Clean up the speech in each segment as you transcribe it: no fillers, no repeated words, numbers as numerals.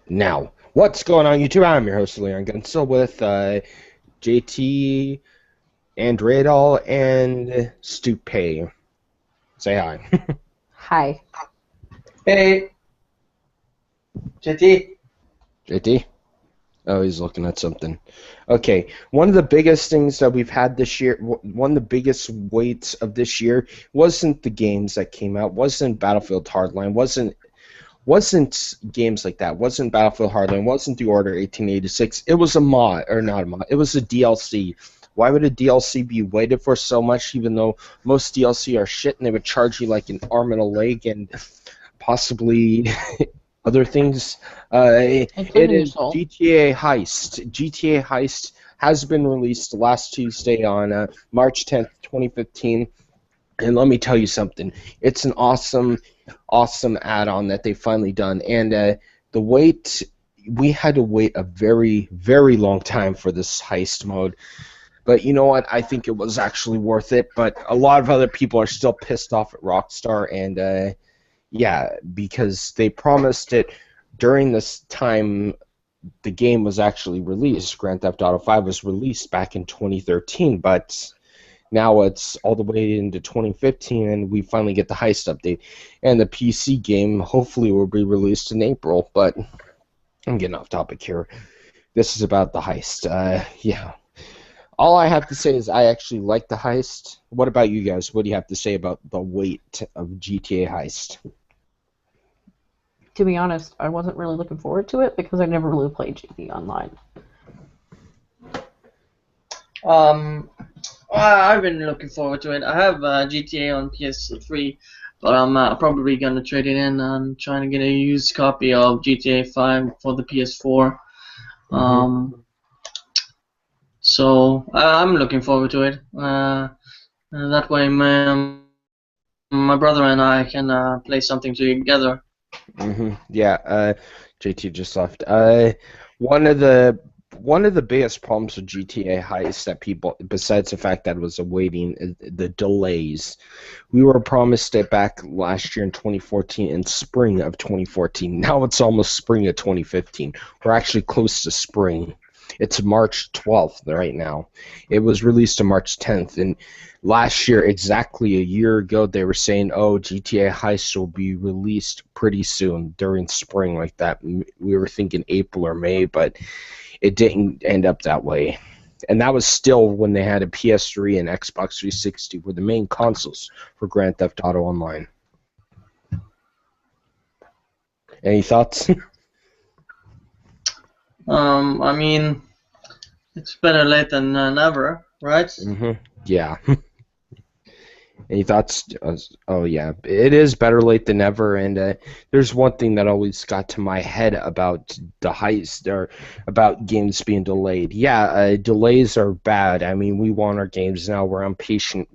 Now, what's going on, YouTube? I'm your host, Leon Gunn, still with JT, Andredal, and Stupay. Say hi. Hi. Hey, JT. JT? Oh, he's looking at something. Okay, one of the biggest things that we've had this year, one of the biggest weights of this year, wasn't the games that came out, wasn't Battlefield Hardline, wasn't games like that, wasn't Battlefield Hardline, wasn't The Order 1886. It was a mod, or not a mod, it was a DLC. Why would a DLC be weighted for so much, even though most DLC are shit and they would charge you like an arm and a leg and possibly other things? It Including your is soul. GTA Heist. GTA Heist has been released last Tuesday on March 10th, 2015. And let me tell you something. It's an awesome add-on that they've finally done. And we had to wait a very, very long time for this heist mode. But you know what? I think it was actually worth it. But a lot of other people are still pissed off at Rockstar. And yeah, because they promised it during this time the game was actually released. Grand Theft Auto 5 was released back in 2013, but now it's all the way into 2015, and we finally get the heist update. And the PC game hopefully will be released in April, but I'm getting off topic here. This is about the heist. Yeah. All I have to say is I actually like the heist. What about you guys? What do you have to say about the weight of GTA Heist? To be honest, I wasn't really looking forward to it because I never really played GT Online. I've been looking forward to it. I have GTA on PS3, but I'm probably gonna trade it in. I'm trying to get a used copy of GTA 5 for the PS4. So I'm looking forward to it. That way, my brother and I can play something together. Yeah, JT just left. One of the biggest problems with GTA Heist that people, besides the fact that it was awaiting, is the delays. We were promised it back last year in 2014, in spring of 2014. Now it's almost spring of 2015. We're actually close to spring. It's March 12th right now. It was released on March 10th, and last year, exactly a year ago, they were saying, oh, GTA Heist will be released pretty soon during spring like that. We were thinking April or May, but it didn't end up that way. And that was still when they had a PS3 and Xbox 360 were the main consoles for Grand Theft Auto Online. Any thoughts? I mean, it's better late than never, right? Yeah. Any thoughts? Oh, yeah. It is better late than never, and there's one thing that always got to my head about the heist, or about games being delayed. Yeah, delays are bad. I mean, we want our games now. We're impatient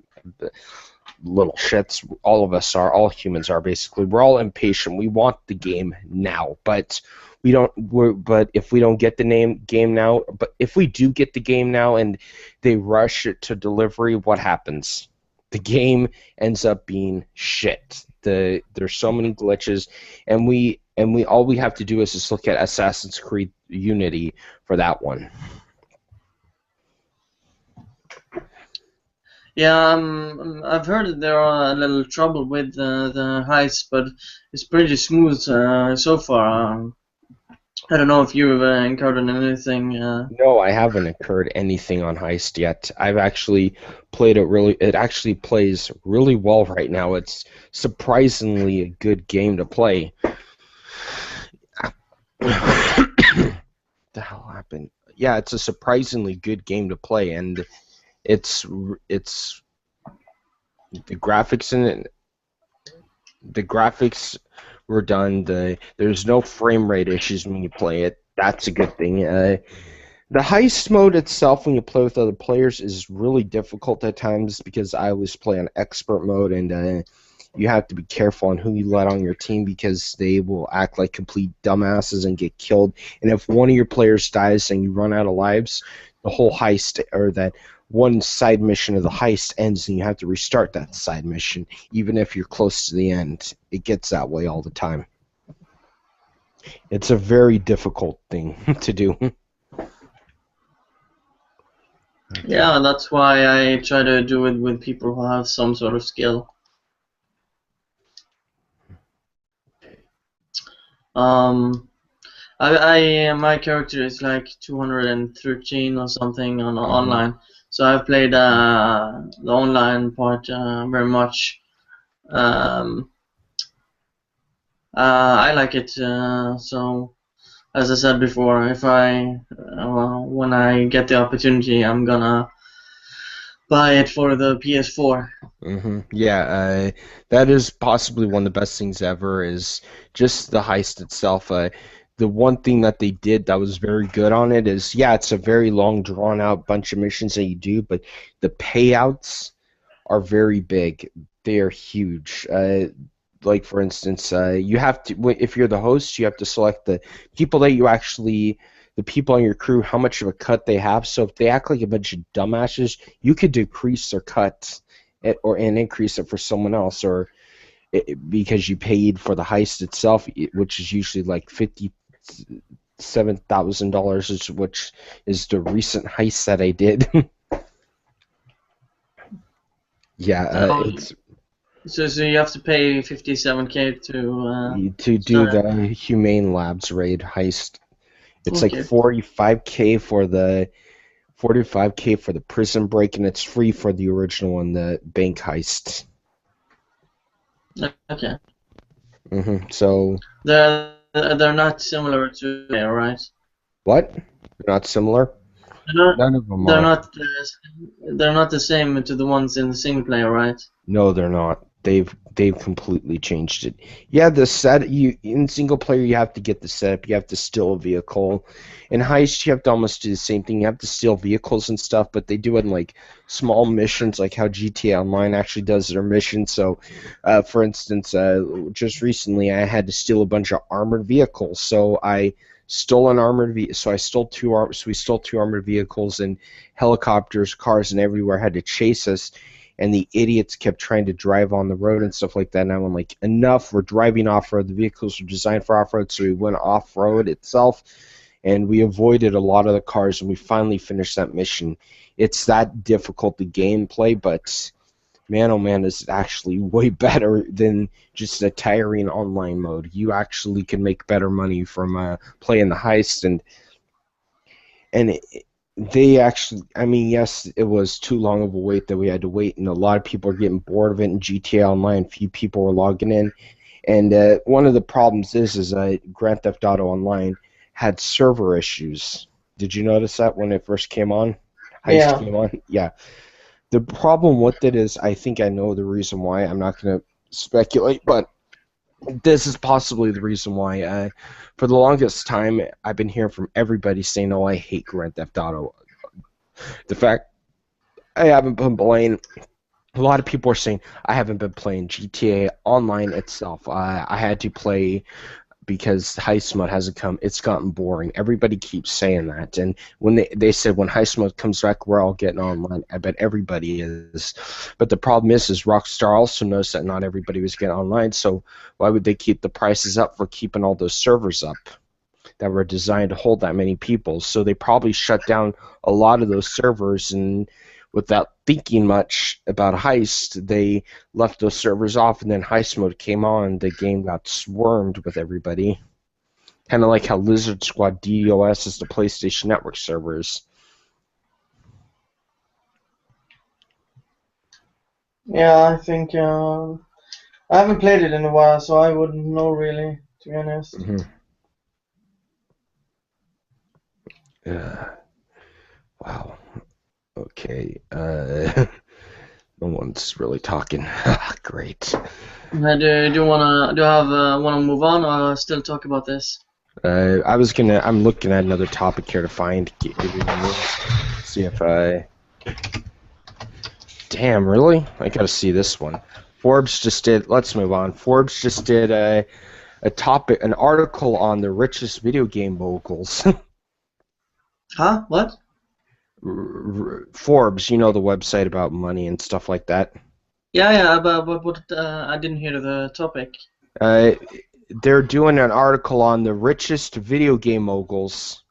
little shits. All of us are. All humans are, basically. We're all impatient. We want the game now, but but if we don't get the game now, but if we do get the game now and they rush it to delivery, what happens? The game ends up being shit. There's so many glitches, and we all we have to do is just look at Assassin's Creed Unity for that one. Yeah, I've heard that there are a little trouble with the heist, but it's pretty smooth so far. I don't know if you've encountered anything. No, I haven't incurred anything on Heist yet. I've actually played it really. It actually plays really well right now. It's surprisingly a good game to play. The hell happened? Yeah, it's a surprisingly good game to play, and it's the graphics in it. The graphics were done. There's no frame rate issues when you play it. That's a good thing. The heist mode itself, when you play with other players, is really difficult at times because I always play on expert mode, and you have to be careful on who you let on your team because they will act like complete dumbasses and get killed. And if one of your players dies and you run out of lives, the whole heist, or that one side mission of the heist, ends and you have to restart that side mission, even if you're close to the end. It gets that way all the time. It's a very difficult thing to do. Yeah, that's why I try to do it with people who have some sort of skill. Um, my character is like 213 or something on online, so I've played the online part very much. Um, I like it. So as I said before, if when I get the opportunity, I'm gonna buy it for the PS4. Yeah, that is possibly one of the best things ever is just the heist itself. The one thing that they did that was very good on it is, yeah, it's a very long, drawn out bunch of missions that you do, but the payouts are very big. They are huge. Like for instance, you have to if you're the host, you have to select the people that you actually the people on your crew how much of a cut they have. So if they act like a bunch of dumbasses, you could decrease their cut and increase it for someone else, or because you paid for the heist itself, which is usually like $57,000, which is the recent heist that I did. Yeah, Oh, it's so you have to pay 57K to do start. the Humane Labs raid heist. It's like Okay. 45K for the prison break, and it's free for the original one, the bank heist. Okay. So They're not similar to right? what? They're not similar? They're not None of them they're are. not they're not the same to the ones in the single player, right? No, they're not. They've completely changed it. Yeah, the set you in single player you have to get the setup. You have to steal a vehicle. In heist you have to almost do the same thing. You have to steal vehicles and stuff, but they do it in like small missions, like how GTA Online actually does their missions. So, for instance, just recently I had to steal a bunch of armored vehicles. So I stole an armored vehicle. So I stole So we stole two armored vehicles, and helicopters, cars, and everywhere had to chase us, and the idiots kept trying to drive on the road and stuff like that. And I'm like, enough, we're driving off road. The vehicles were designed for off road, so we went off road itself, and we avoided a lot of the cars, and we finally finished that mission. It's that difficult the gameplay, but man, oh man, is it actually way better than just a tiring online mode. You actually can make better money from playing the heist, and they actually, I mean, yes, it was too long of a wait that we had to wait, and a lot of people are getting bored of it in GTA Online. Few people were logging in, and one of the problems is Grand Theft Auto Online had server issues. Did you notice that when it first came on? Heist Yeah. came on? Yeah. The problem with it is, I think I know the reason why. I'm not going to speculate, but this is possibly the reason why. For the longest time, I've been hearing from everybody saying, "Oh, I hate Grand Theft Auto." The fact I haven't been playing. A lot of people are saying I haven't been playing GTA Online itself. I had to play because Heist Mode hasn't come. It's gotten boring. Everybody keeps saying that, and when they said when Heist Mode comes back, we're all getting online. I bet everybody is. But the problem is Rockstar also knows that not everybody was getting online. So why would they keep the prices up for keeping all those servers up that were designed to hold that many people? So they probably shut down a lot of those servers, and without thinking much about Heist, they left those servers off, and then Heist Mode came on, the game got swarmed with everybody. Kind of like how Lizard Squad DOS is the PlayStation Network servers. Yeah, I think I haven't played it in a while, so I wouldn't know really, to be honest. Wow. Okay. No one's really talking. Great. Do you wanna move on or still talk about this? I'm looking at another topic here to find. See if I. Damn, really? I gotta see this one. Forbes just did. Let's move on. Forbes just did an article on the richest video game moguls. Huh? What? Forbes, you know, the website about money and stuff like that. Yeah, but I didn't hear the topic. Uh, they're doing an article on the richest video game moguls.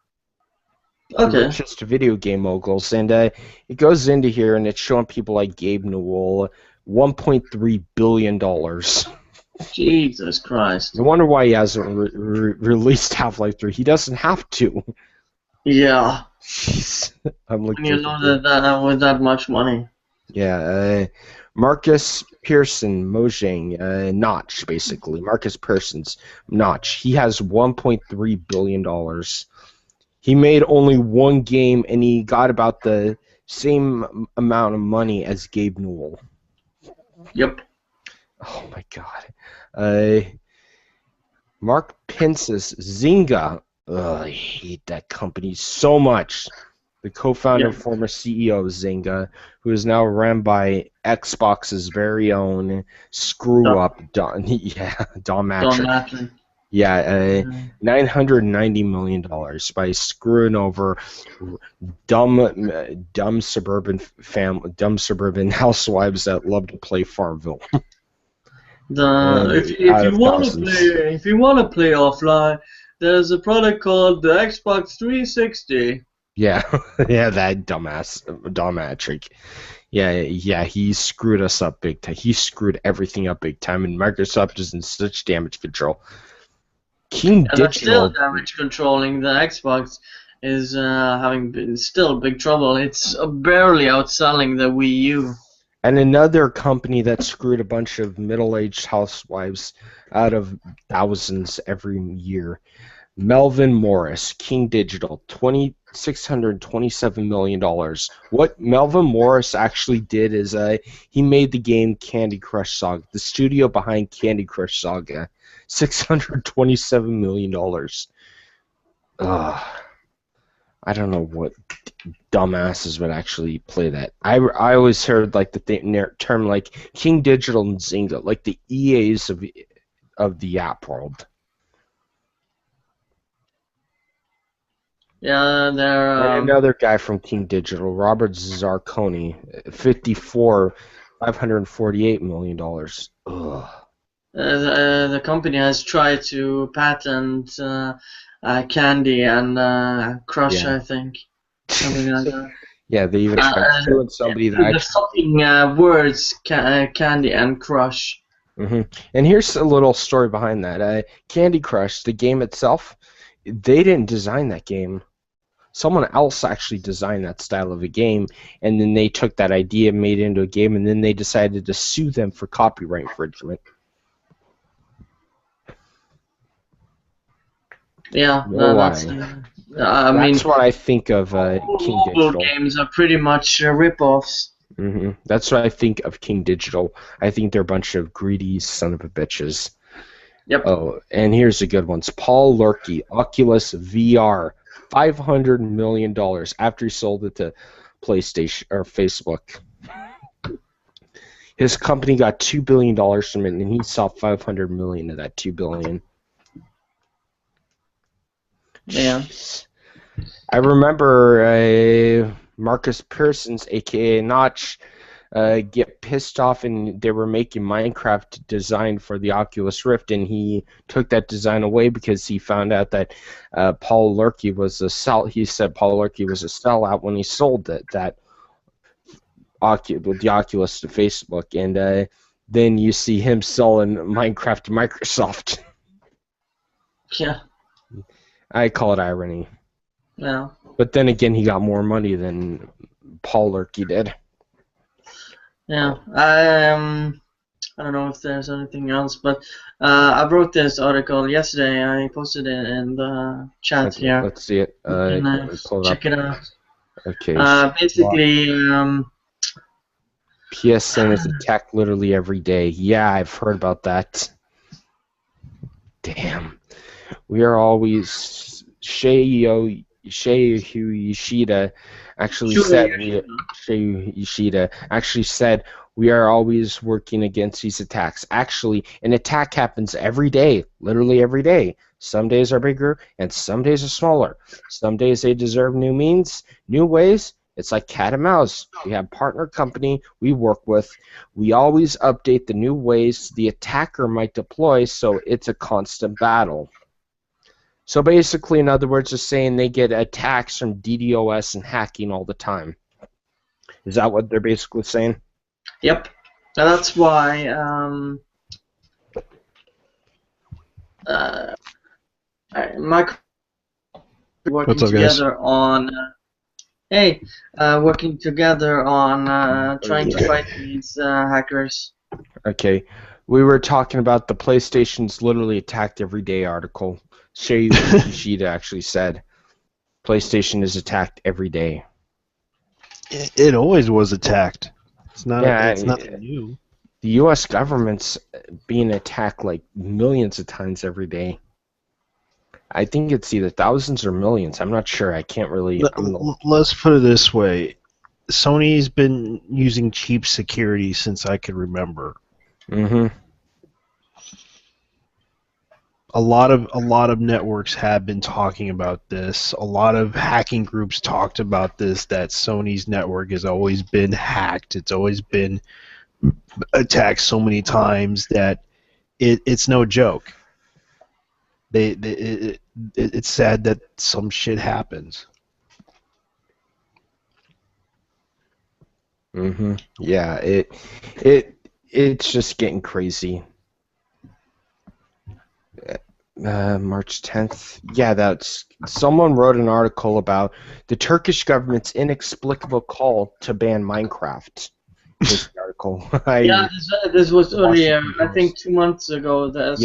The Okay. richest video game moguls, and it goes into here, and it's showing people like Gabe Newell, $1.3 billion. Jesus Christ. No wonder why he hasn't released Half-Life 3. He doesn't have to. Yeah. Jeez. I'm When you know that with that much money. Yeah, Marcus Pearson Mojang, Notch, basically. Marcus Pearson's Notch. He has $1.3 billion. He made only one game, and he got about the same amount of money as Gabe Newell. Yep. Oh my God. Mark Pence's Zynga. Ugh, I hate that company so much. The co-founder and former CEO of Zynga, who is now run by Xbox's very own screw-up Don Matrick. Yeah, $990 million by screwing over dumb suburban housewives that love to play Farmville. If you want to play offline, there's a product called the Xbox 360. Yeah, yeah, that dumbass Don Matrick. Yeah, he screwed us up big time. He screwed everything up big time, and Microsoft is in such damage control. King Digital. Still damage controlling. The Xbox is having still big trouble. It's barely outselling the Wii U. And another company that screwed a bunch of middle-aged housewives out of thousands every year. Melvin Morris, King Digital, $627 million. What Melvin Morris actually did is he made the game Candy Crush Saga, the studio behind Candy Crush Saga. $627 million. I don't know what dumbasses would actually play that. I always heard like the term like King Digital and Zynga, like the EAs of the app world. Yeah, they're And another guy from King Digital, Robert Zarconi, $548 million. Ugh. The company has tried to patent Candy and Crush, I think. Something like that. Yeah, they even tried suing somebody that the fucking words Candy and Crush. Mm-hmm. And here's a little story behind that. Candy Crush, the game itself, they didn't design that game. Someone else actually designed that style of a game, and then they took that idea, made it into a game, and then they decided to sue them for copyright infringement. Yeah, that's what I think of King Digital. Games are pretty much rip-offs. Mm-hmm. That's what I think of King Digital. I think they're a bunch of greedy son of a bitches. Yep. Oh, and here's the good ones. Paul Lurkey, Oculus VR, $500 million after he sold it to PlayStation or Facebook. His company got $2 billion from it, and he saw $500 million of that $2 billion. Yeah. I remember Marcus Pearson's, a.k.a. Notch, get pissed off, and they were making Minecraft design for the Oculus Rift, and he took that design away because he found out that Paul Lurkey was a He said Paul Lurkey was a sellout when he sold the Oculus to Facebook, and then you see him selling Minecraft to Microsoft. Yeah. I call it irony. Yeah. But then again, he got more money than Paul Lurkey did. Yeah. I don't know if there's anything else, but I wrote this article yesterday. I posted it in the chat here. Let's see it. Check it out. Okay. Basically, PSN is attacked literally every day. Yeah, I've heard about that. Damn. We are always Yoshida actually said we are always working against these attacks. Actually, an attack happens every day, literally every day. Some days are bigger and some days are smaller. Some days they deserve new means, new ways. It's like cat and mouse. We have partner company we work with. We always update the new ways the attacker might deploy, so it's a constant battle. So basically, in other words, it's saying they get attacks from DDoS and hacking all the time. Is that what they're basically saying? Yep. And that's why Microsoft working What's up, guys? together on working together on trying to fight these hackers. Okay. We were talking about the PlayStation's literally attacked every day article. Shay Yoshida actually said PlayStation is attacked every day. It always was attacked. It's not. Yeah, It's nothing new. The U.S. government's being attacked like millions of times every day. I think it's either thousands or millions. I'm not sure. I can't really. Let's put it this way: Sony's been using cheap security since I could remember. Mm-hmm. A lot of networks have been talking about this. A lot of hacking groups talked about this. That Sony's network has always been hacked. It's always been attacked so many times that it's no joke. It's sad that some shit happens. Mm-hmm. Yeah, it's just getting crazy. March 10th. Yeah, that's someone wrote an article about the Turkish government's inexplicable call to ban Minecraft. This article. This was earlier. I think 2 months ago. That it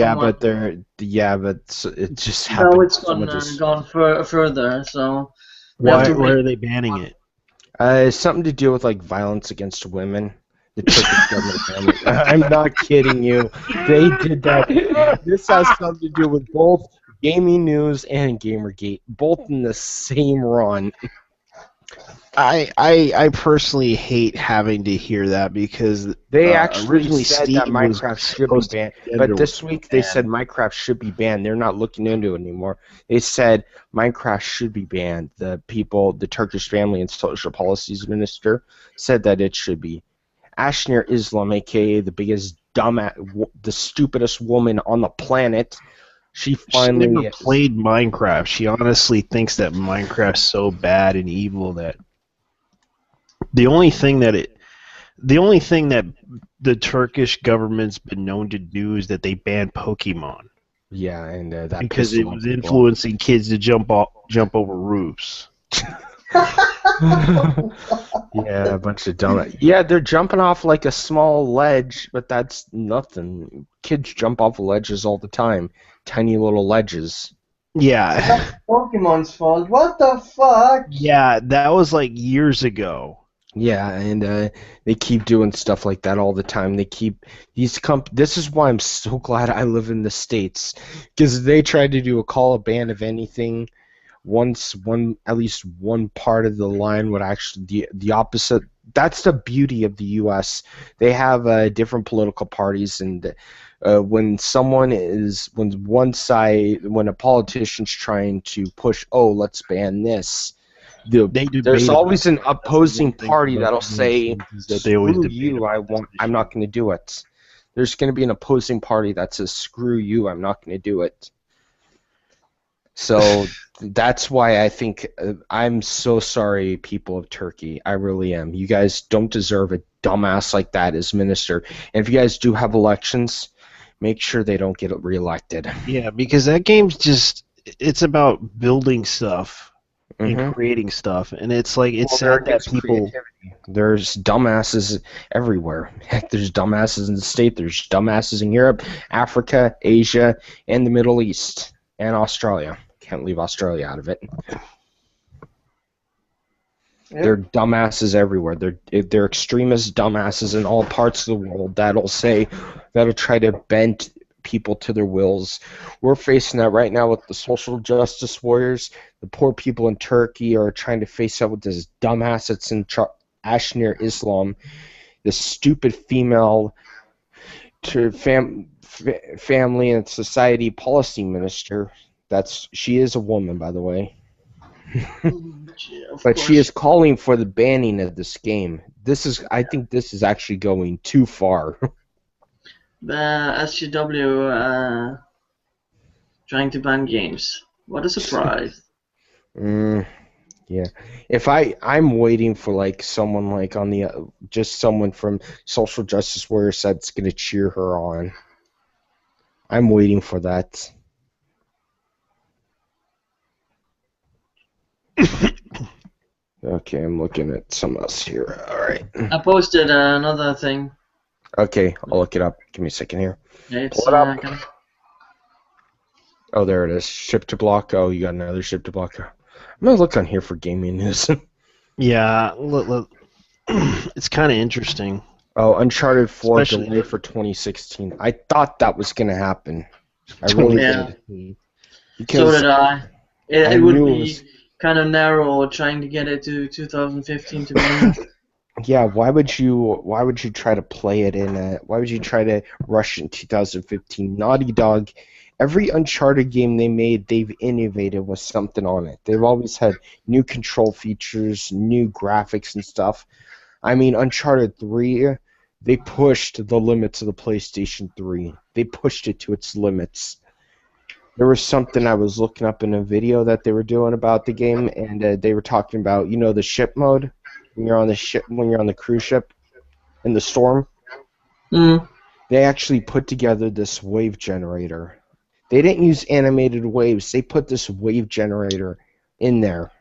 just happened. Now it's gone further. So why are they banning it? Something to do with like violence against women. The Turkish government banned it. I'm not kidding you. They did that. This has something to do with both gaming news and Gamergate, both in the same run. I personally hate having to hear that because they actually originally said that Minecraft should be banned, but this week they said Minecraft should be banned. They're not looking into it anymore. They said Minecraft should be banned. The Turkish Family and Social Policies Minister said that it should be. Ashnir Islam, aka the biggest the stupidest woman on the planet, she never played Minecraft. She honestly thinks that Minecraft's so bad and evil that the only thing that the Turkish government's been known to do is that they banned Pokemon. Yeah, and that because it was influencing kids to jump over roofs. Yeah, a bunch of dumb. Yeah, they're jumping off like a small ledge, but that's nothing. Kids jump off ledges all the time, tiny little ledges. Yeah. That's Pokemon's fault. What the fuck? Yeah, that was like years ago. Yeah, and they keep doing stuff like that all the time. They keep This is why I'm so glad I live in the States, because they tried to do a ban of anything. At least one part of the line would actually the opposite. That's the beauty of the U.S. They have different political parties, and when a politician's trying to push, let's ban this. There's always an opposing party that'll say, "Screw you! I'm not going to do it." There's going to be an opposing party that says, "Screw you! I'm not going to do it." So that's why I think I'm so sorry, people of Turkey. I really am. You guys don't deserve a dumbass like that as minister. And if you guys do have elections, make sure they don't get reelected. Yeah, because that game's it's about building stuff and creating stuff. And it's like, it's sad that people... There's dumbasses everywhere. Heck, there's dumbasses in the States. There's dumbasses in Europe, Africa, Asia, and the Middle East, and Australia. Can't leave Australia out of it. Yep. They're dumbasses everywhere. They're extremist dumbasses in all parts of the world that'll try to bend people to their wills. We're facing that right now with the social justice warriors. The poor people in Turkey are trying to face up with this dumbass that's in Ashnir Islam, this stupid female family and society policy minister. She is a woman, by the way. Of But she is course. calling for the banning of this game. I think this is actually going too far. SGW trying to ban games. What a surprise. Mm, yeah. I'm waiting for like someone like on the just someone from Social Justice Warriors that's gonna cheer her on. I'm waiting for that. Okay, I'm looking at something else here. All right. I posted another thing. Okay, I'll look it up. Give me a second here. Yeah, Pull it's it up. kind of, Oh, there it is. Ship to block. Oh, you got another ship to block. I'm gonna look on here for gaming news. Yeah, it's kind of interesting. Oh, Uncharted 4 Especially- delay for 2016. I thought that was gonna happen. I really Yeah. did. so Because did I. It, I it would knew it be was. kind of narrow trying to get it to 2015 to be honest. Yeah, why would you try to play it in why would you try to rush in 2015? Naughty Dog, every Uncharted game they made, they've innovated with something on it. They've always had new control features, new graphics and stuff. I mean, Uncharted 3, they pushed the limits of the PlayStation 3. They pushed it to its limits. There was something I was looking up in a video that they were doing about the game, and they were talking about, the ship mode when you're on the ship, when you're on the cruise ship in the storm. Mm. They actually put together this wave generator. They didn't use animated waves. They put this wave generator in there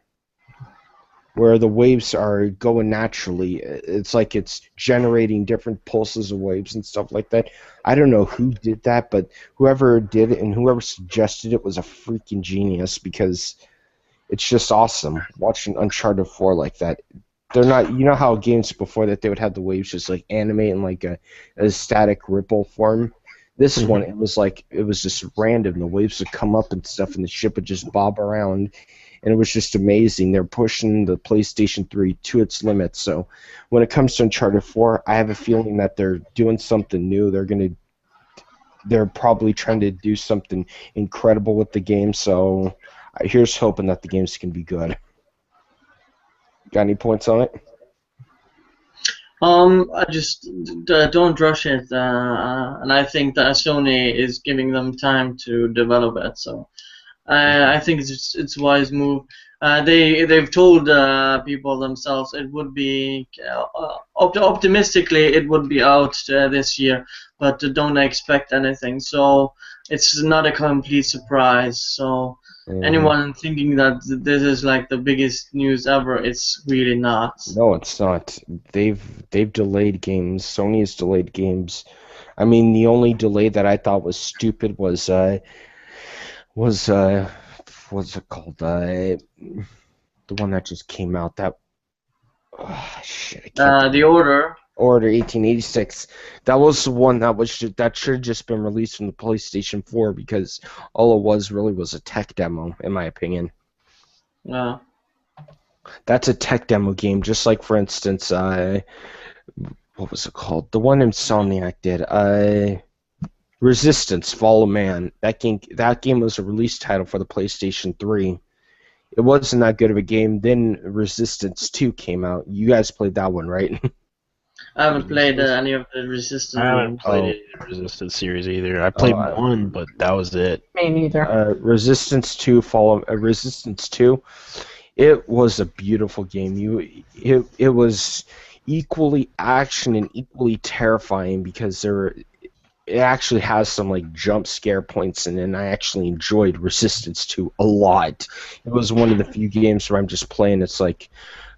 where the waves are going naturally. It's like it's generating different pulses of waves and stuff like that. I don't know who did that, but whoever did it and whoever suggested it was a freaking genius because it's just awesome watching Uncharted 4 like that. They're not, how games before that they would have the waves just like animate in like a static ripple form. This one, it was just random. The waves would come up and stuff, and the ship would just bob around, and it was just amazing. They're pushing the PlayStation 3 to its limits. So when it comes to Uncharted 4, I have a feeling that they're doing something new. They're probably trying to do something incredible with the game. So here's hoping that the game's can be good. Got any points on it? I just don't rush it, and I think that Sony is giving them time to develop it. So I think it's a wise move. They've told people themselves it would be optimistically it would be out this year, but don't expect anything. So it's not a complete surprise. So anyone thinking that this is like the biggest news ever, it's really not. No, it's not. They've delayed games. Sony has delayed games. I mean, the only delay that I thought was stupid was what's it called? The one that just came out. That shit. I can't The Order. Order 1886. That was the one that should have just been released from the PlayStation 4 because all it was really was a tech demo, in my opinion. Yeah. That's a tech demo game, just like for instance, what was it called? The one Insomniac did. Resistance: Fall of Man. That game was a release title for the PlayStation 3. It wasn't that good of a game. Then Resistance 2 came out. You guys played that one, right? I haven't played any of the Resistance I haven't games. played any of the Resistance series either. I played one, but that was it. Me neither. Resistance 2, Resistance 2. It was a beautiful game. It was equally action and equally terrifying because it actually has some like jump scare points in it, and I actually enjoyed Resistance 2 a lot. It was one of the few games where I'm just playing, it's like,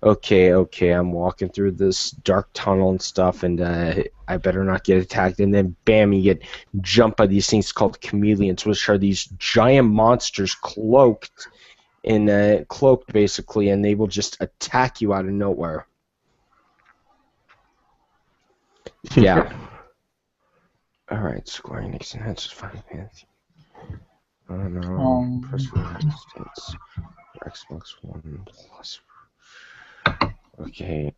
okay, I'm walking through this dark tunnel and stuff, and I better not get attacked, and then bam, you get jumped by these things called chameleons, which are these giant monsters cloaked basically, and they will just attack you out of nowhere. Yeah. Alright, Square Enix enhances Final Fantasy. I don't know. Press for United States. For Xbox One Plus. Okay.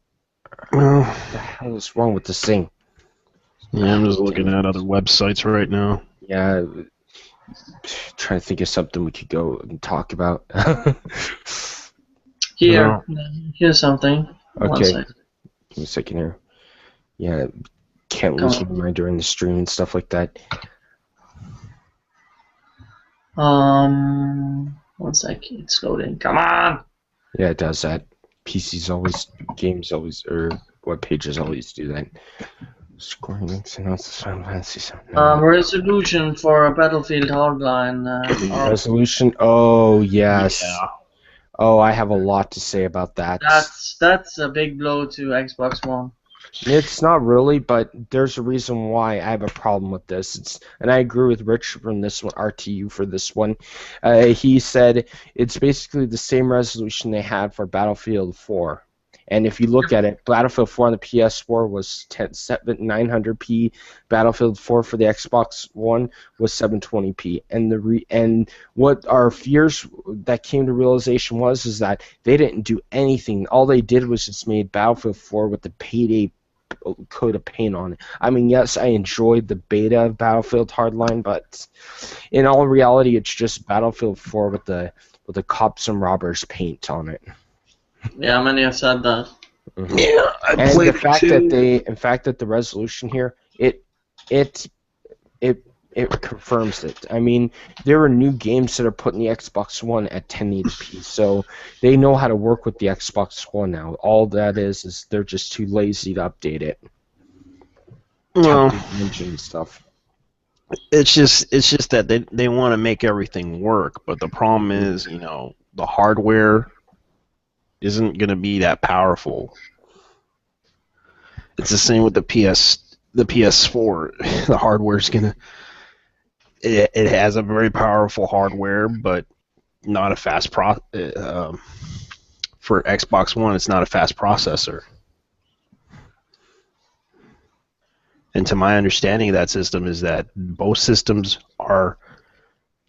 Well, What the hell is wrong with this thing? yeah, I'm just looking at other websites right now. Yeah. Trying to think of something we could go and talk about. Here, here's something. One Okay. sec. Give me a second here. Yeah, can't Come lose on. my mind during the stream and stuff like that. 1 sec. It's loading. Come on. Yeah, it does that. PCs always, games always, or web pages always do that. Scoring links and also Final Fantasy 7. Resolution for a Battlefield Hardline. Resolution. Oh yes. Yeah. Oh, I have a lot to say about that. That's a big blow to Xbox One. It's not really, but there's a reason why I have a problem with this. And I agree with Rich from this one, RTU for this one. He said it's basically the same resolution they had for Battlefield 4. And if you look at it, Battlefield 4 on the PS4 was 900p. Battlefield 4 for the Xbox One was 720p. And what our fears that came to realization was is that they didn't do anything. All they did was just made Battlefield 4 with the payday coat of paint on it. I mean, yes, I enjoyed the beta of Battlefield Hardline, but in all reality, it's just Battlefield 4 with the cops and robbers paint on it. Yeah, many have said that. Mm-hmm. Yeah, And the fact that the resolution here, it confirms it. I mean, there are new games that are putting the Xbox One at 1080p, so they know how to work with the Xbox One now. All that is they're just too lazy to update it. Well, Engine stuff. it's just that they want to make everything work, but the problem is, the hardware isn't going to be that powerful. It's the same with the PS4. The hardware's going to it has a very powerful hardware, but not a fast for Xbox One, it's not a fast processor. And to my understanding of that system is that both systems are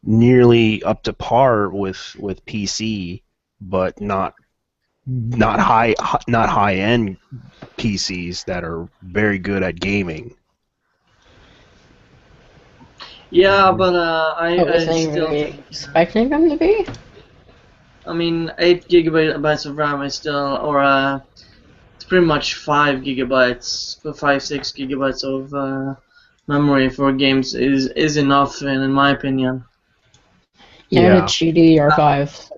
nearly up to par with PC, but not high end PCs that are very good at gaming. Yeah, but I Isn't still really think, expecting them to be? I mean, 8 gigabytes of RAM is still, or it's pretty much 5 gigabytes, 6 gigabytes of memory for games is enough, in my opinion. And it's GDDR5.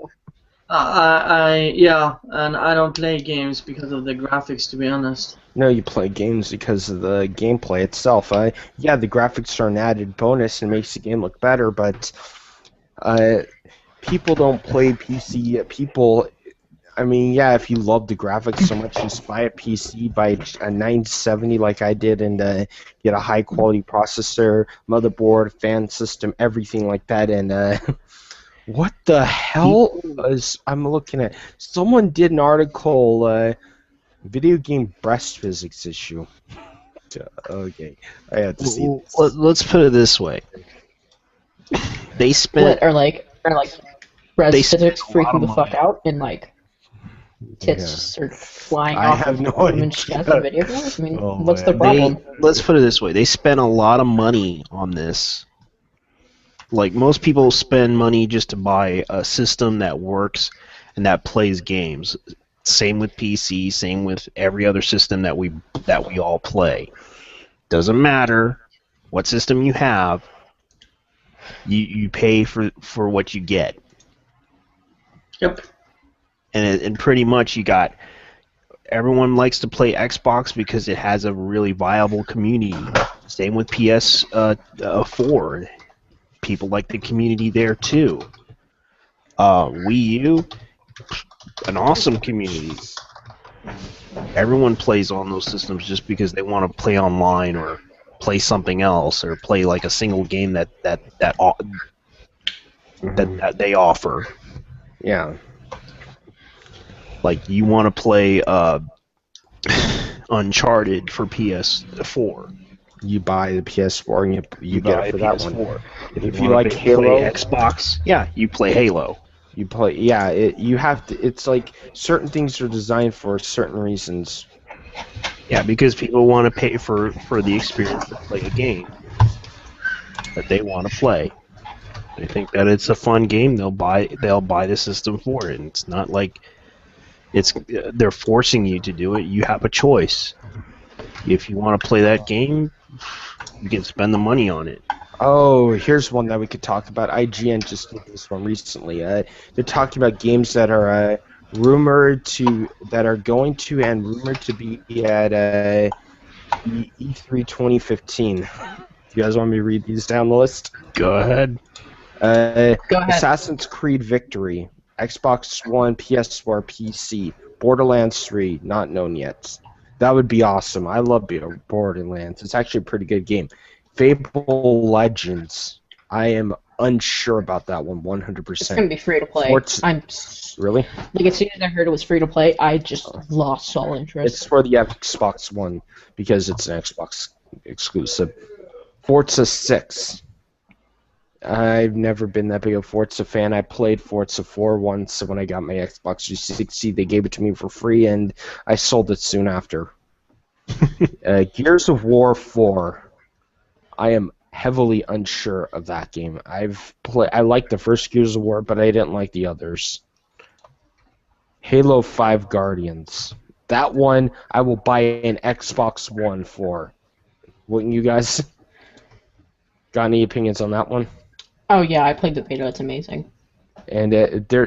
Yeah, and I don't play games because of the graphics, to be honest. No, you play games because of the gameplay itself. Yeah, the graphics are an added bonus and makes the game look better, but people don't play PC. People, I mean, yeah, if you love the graphics so much, just buy a PC, buy a 970 like I did, and get a high-quality processor, motherboard, fan system, everything like that, and what the hell is... I'm looking at... Someone did an article... video game breast physics issue. Okay, I had to see this. Let's put it this way: they spent What, are like breast they physics spent a lot freaking of the fuck money. out and like tits are flying I off have of no women's idea. chests in video games? I mean, Oh, what's the man. problem? let's put it this way: they spent a lot of money on this. Like most people spend money just to buy a system that works and that plays games. Same with PC, same with every other system that we all play. Doesn't matter what system you have, you pay for what you get. Yep. And pretty much you got everyone likes to play Xbox because it has a really viable community. Same with PS4. People like the community there too. Wii U, an awesome community. Everyone plays on those systems just because they want to play online or play something else or play like a single game that they offer. Yeah. Like you want to play Uncharted for PS4. You buy the PS4 and you get buy it for a that PS4. one. If you wanna like play Halo, Xbox, yeah, you play Halo. you play. Yeah, you have to. It's like certain things are designed for certain reasons. Yeah, because people want to pay for the experience to play a game that they want to play. They think that it's a fun game. They'll buy the system for it. And it's not like they're forcing you to do it. You have a choice. If you want to play that game, you can spend the money on it. Oh, here's one that we could talk about. IGN just did this one recently. They're talking about games that are going to and rumored to be at E3 2015. Do you guys want me to read these down the list? Go ahead. Go ahead. Assassin's Creed Victory, Xbox One, PS4, PC, Borderlands 3, not known yet. That would be awesome. I love Borderlands. It's actually a pretty good game. Fable Legends. I am unsure about that one 100%. It's gonna be free to play. Really? Like as soon as I heard it was free to play, I just lost all interest. It's for the Xbox One because it's an Xbox exclusive. Forza 6. I've never been that big a Forza fan. I played Forza 4 once when I got my Xbox 360. They gave it to me for free, and I sold it soon after. Gears of War 4. I am heavily unsure of that game. I liked the first Gears of War, but I didn't like the others. Halo 5 Guardians. That one I will buy an Xbox One for. Wouldn't you guys? Got any opinions on that one? Oh yeah, I played the beta. It's amazing. And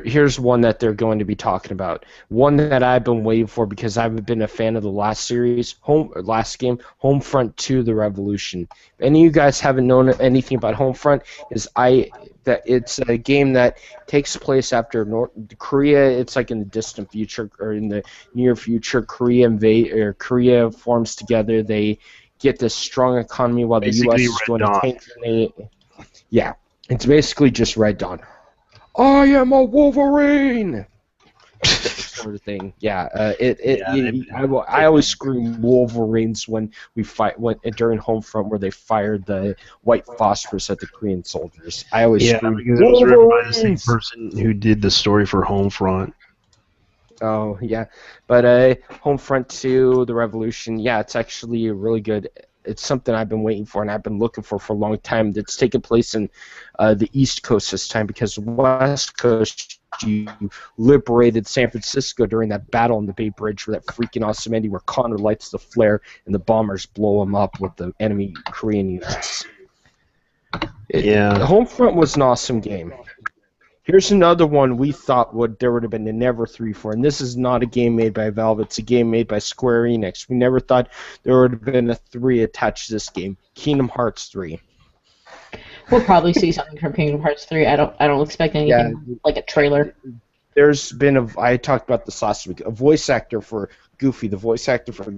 here's one that they're going to be talking about. One that I've been waiting for because I've been a fan of the last game, Homefront 2: The Revolution. If any of you guys haven't known anything about Homefront, it's a game that takes place after Korea. It's like in the distant future or in the near future. Korea forms together. They get this strong economy while Basically the U.S. is Red going Dawn. to tank. Yeah, it's basically just Red Dawn. I am a Wolverine. Sort of thing. Yeah. I always scream Wolverines when we fight during Homefront where they fired the white phosphorus at the Korean soldiers. I always scream because it was written by the same Wolverines! person who did the story for Homefront. Oh yeah, but Homefront 2: The Revolution. Yeah, it's actually really good. It's something I've been waiting for and I've been looking for a long time. It's taken place in the East Coast this time because the West Coast, you liberated San Francisco during that battle on the Bay Bridge with that freaking awesome ending where Connor lights the flare and the bombers blow him up with the enemy Korean units. Homefront was an awesome game. Here's another one we thought there would have been a Never 3 for, and this is not a game made by Valve, it's a game made by Square Enix. We never thought there would have been a 3 attached to this game. Kingdom Hearts 3. We'll probably see something from Kingdom Hearts 3. I don't expect anything like a trailer. There's been I talked about this last week, a voice actor for Goofy. The voice actor for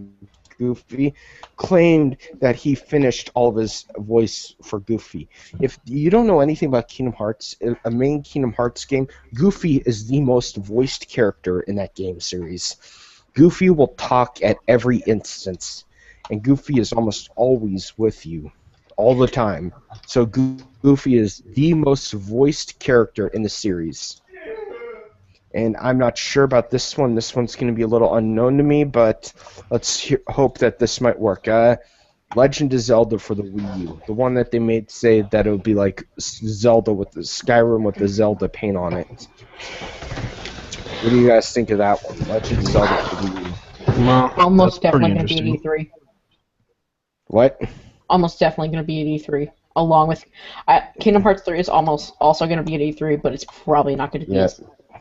Goofy claimed that he finished all of his voice for Goofy. If you don't know anything about Kingdom Hearts, a main Kingdom Hearts game, Goofy is the most voiced character in that game series. Goofy will talk at every instance, and Goofy is almost always with you, all the time. So Goofy is the most voiced character in the series. And I'm not sure about this one. This one's going to be a little unknown to me, but let's hope that this might work. Legend of Zelda for the Wii U. The one that they made say that it would be like Zelda with the Skyrim with the Zelda paint on it. What do you guys think of that one? Legend of Zelda for the Wii U. Well, Almost definitely going to interesting. be at E3. What? Almost definitely going to be at E3. Along with Kingdom Hearts 3 is almost also going to be at E3, but it's probably not going to be. Yeah.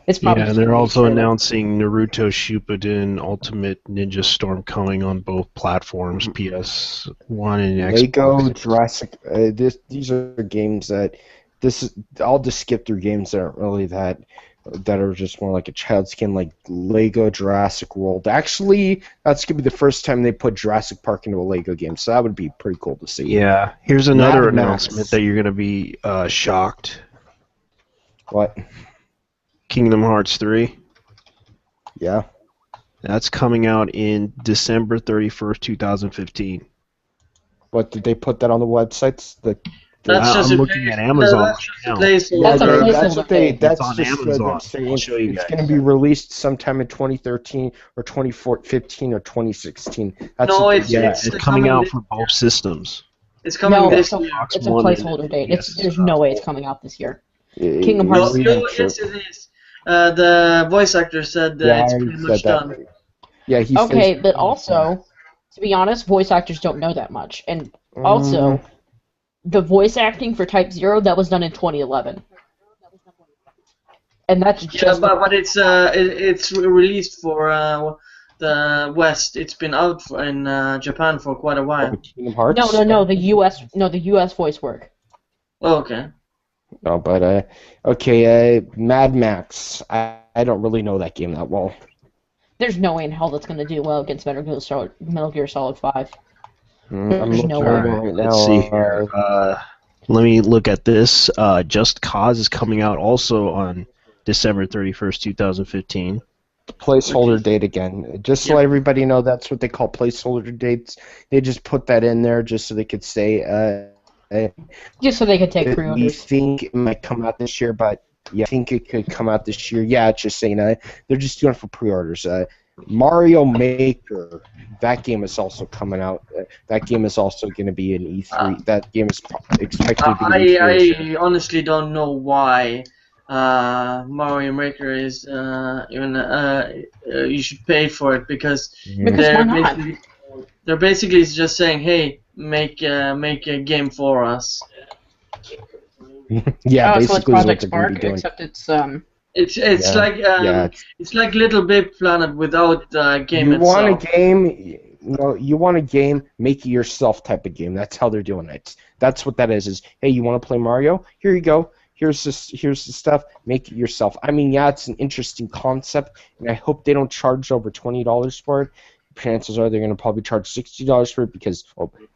It's probably Yeah, just they're gonna be also a trailer. announcing Naruto Shippuden Ultimate Ninja Storm coming on both platforms, PS1 and Xbox. Lego Jurassic. These are games that I'll just skip through games that aren't really that are just more like a child's game, like Lego Jurassic World. Actually, that's gonna be the first time they put Jurassic Park into a Lego game, so that would be pretty cool to see. Yeah, here's another Mad Max. announcement that you're going to be shocked. What? Kingdom Hearts 3. Yeah. That's coming out in December 31st, 2015. What did they put that on the websites? That's just I'm a looking place- at Amazon that's just a right now. placeholder. That's a placeholder. That's what they. It's That's on just Amazon. them saying I'll show you it's guys. going to be released sometime in 2013 or 2015 or 2016. That's No, what it's- they- It's coming out for both systems. It's coming No, this it's year. it's a One placeholder and date. PS, There's no way it's coming out this year. Yeah, Kingdom No, Hearts yeah, no, sure. yes, it is. the voice actor said Yeah, it's I pretty said much that. done. Yeah, he says. Okay, but also, to be honest, voice actors don't know that much. And Mm, also, the voice acting for Type Zero, that was done in 2011. And that's Yeah, just but it's released for the West. It's been out in Japan for quite a while. Kingdom no, Hearts. no, no, the US voice work. Oh, okay. No, but okay. Mad Max. I don't really know that game that well. There's no way in hell that's gonna do well against Metal Gear Solid 5. I'm There's no looking way. at it Alright, right let's see now. here. Let me look at this. Just Cause is coming out also on December 31st, 2015. Placeholder date again. Just to Yep. let everybody know, that's what they call placeholder dates. They just put that in there just so they could say, Just so they could take we pre-orders. think it might come out this year, but yeah, I think it could come out this year. Yeah, it's just saying they're just doing it for pre-orders. Mario Maker, that game is also coming out. That game is also going to be an E3. That game is expected to be an E3 this year. I honestly don't know why Mario Maker is even you should pay for it because Because why not? they're basically just saying, hey, make a game for us. Yeah, Oh, so it's basically is what Project they're going to be Spark, doing. except it's It's Yeah, like yeah. it's like Little Big Planet without the game You want a itself. game? No, you want a game? Make it yourself type of game. That's how they're doing it. That's what that is. Is hey, you want to play Mario? Here you go. Here's this. Here's the stuff. Make it yourself. I mean, yeah, it's an interesting concept, and I hope they don't charge over $20 for it. Chances are they're going to probably charge $60 for it because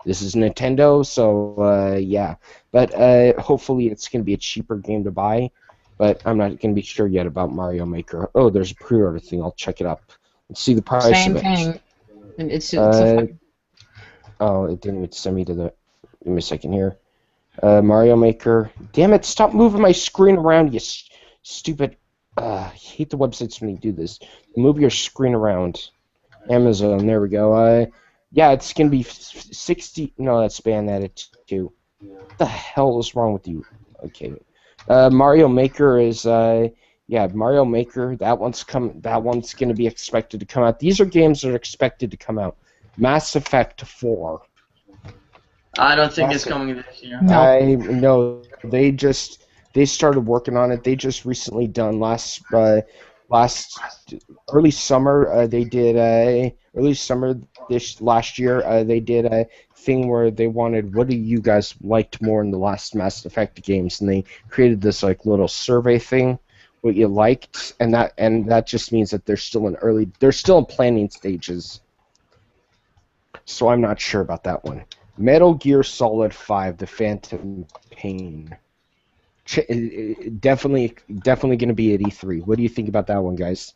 this is Nintendo. So yeah, but hopefully it's going to be a cheaper game to buy. But I'm not going to be sure yet about Mario Maker. Oh, there's a pre-order thing. I'll check it up. Let's see the price same of it. thing. And it's a Uh, oh, it didn't even send me to the. Give me a second here. Mario Maker. Damn it! Stop moving my screen around, you stupid. I hate the websites when you do this. Move your screen around. Amazon. There we go. Yeah, it's gonna be 60. No, that's banned at too. What the hell is wrong with you? Okay. Mario Maker is. Yeah, Mario Maker. That one's come. That one's gonna be expected to come out. These are games that are expected to come out. Mass Effect 4. I don't think it's Massive. coming this year. No. I no, they started working on it. They just recently done last early summer. They did early summer this last year. They did a thing where they wanted what do you guys liked more in the last Mass Effect games, and they created this like little survey thing, what you liked, and that just means that they're still in planning stages. So I'm not sure about that one. Metal Gear Solid 5: The Phantom Pain. Definitely going to be at E3. What do you think about that one, guys?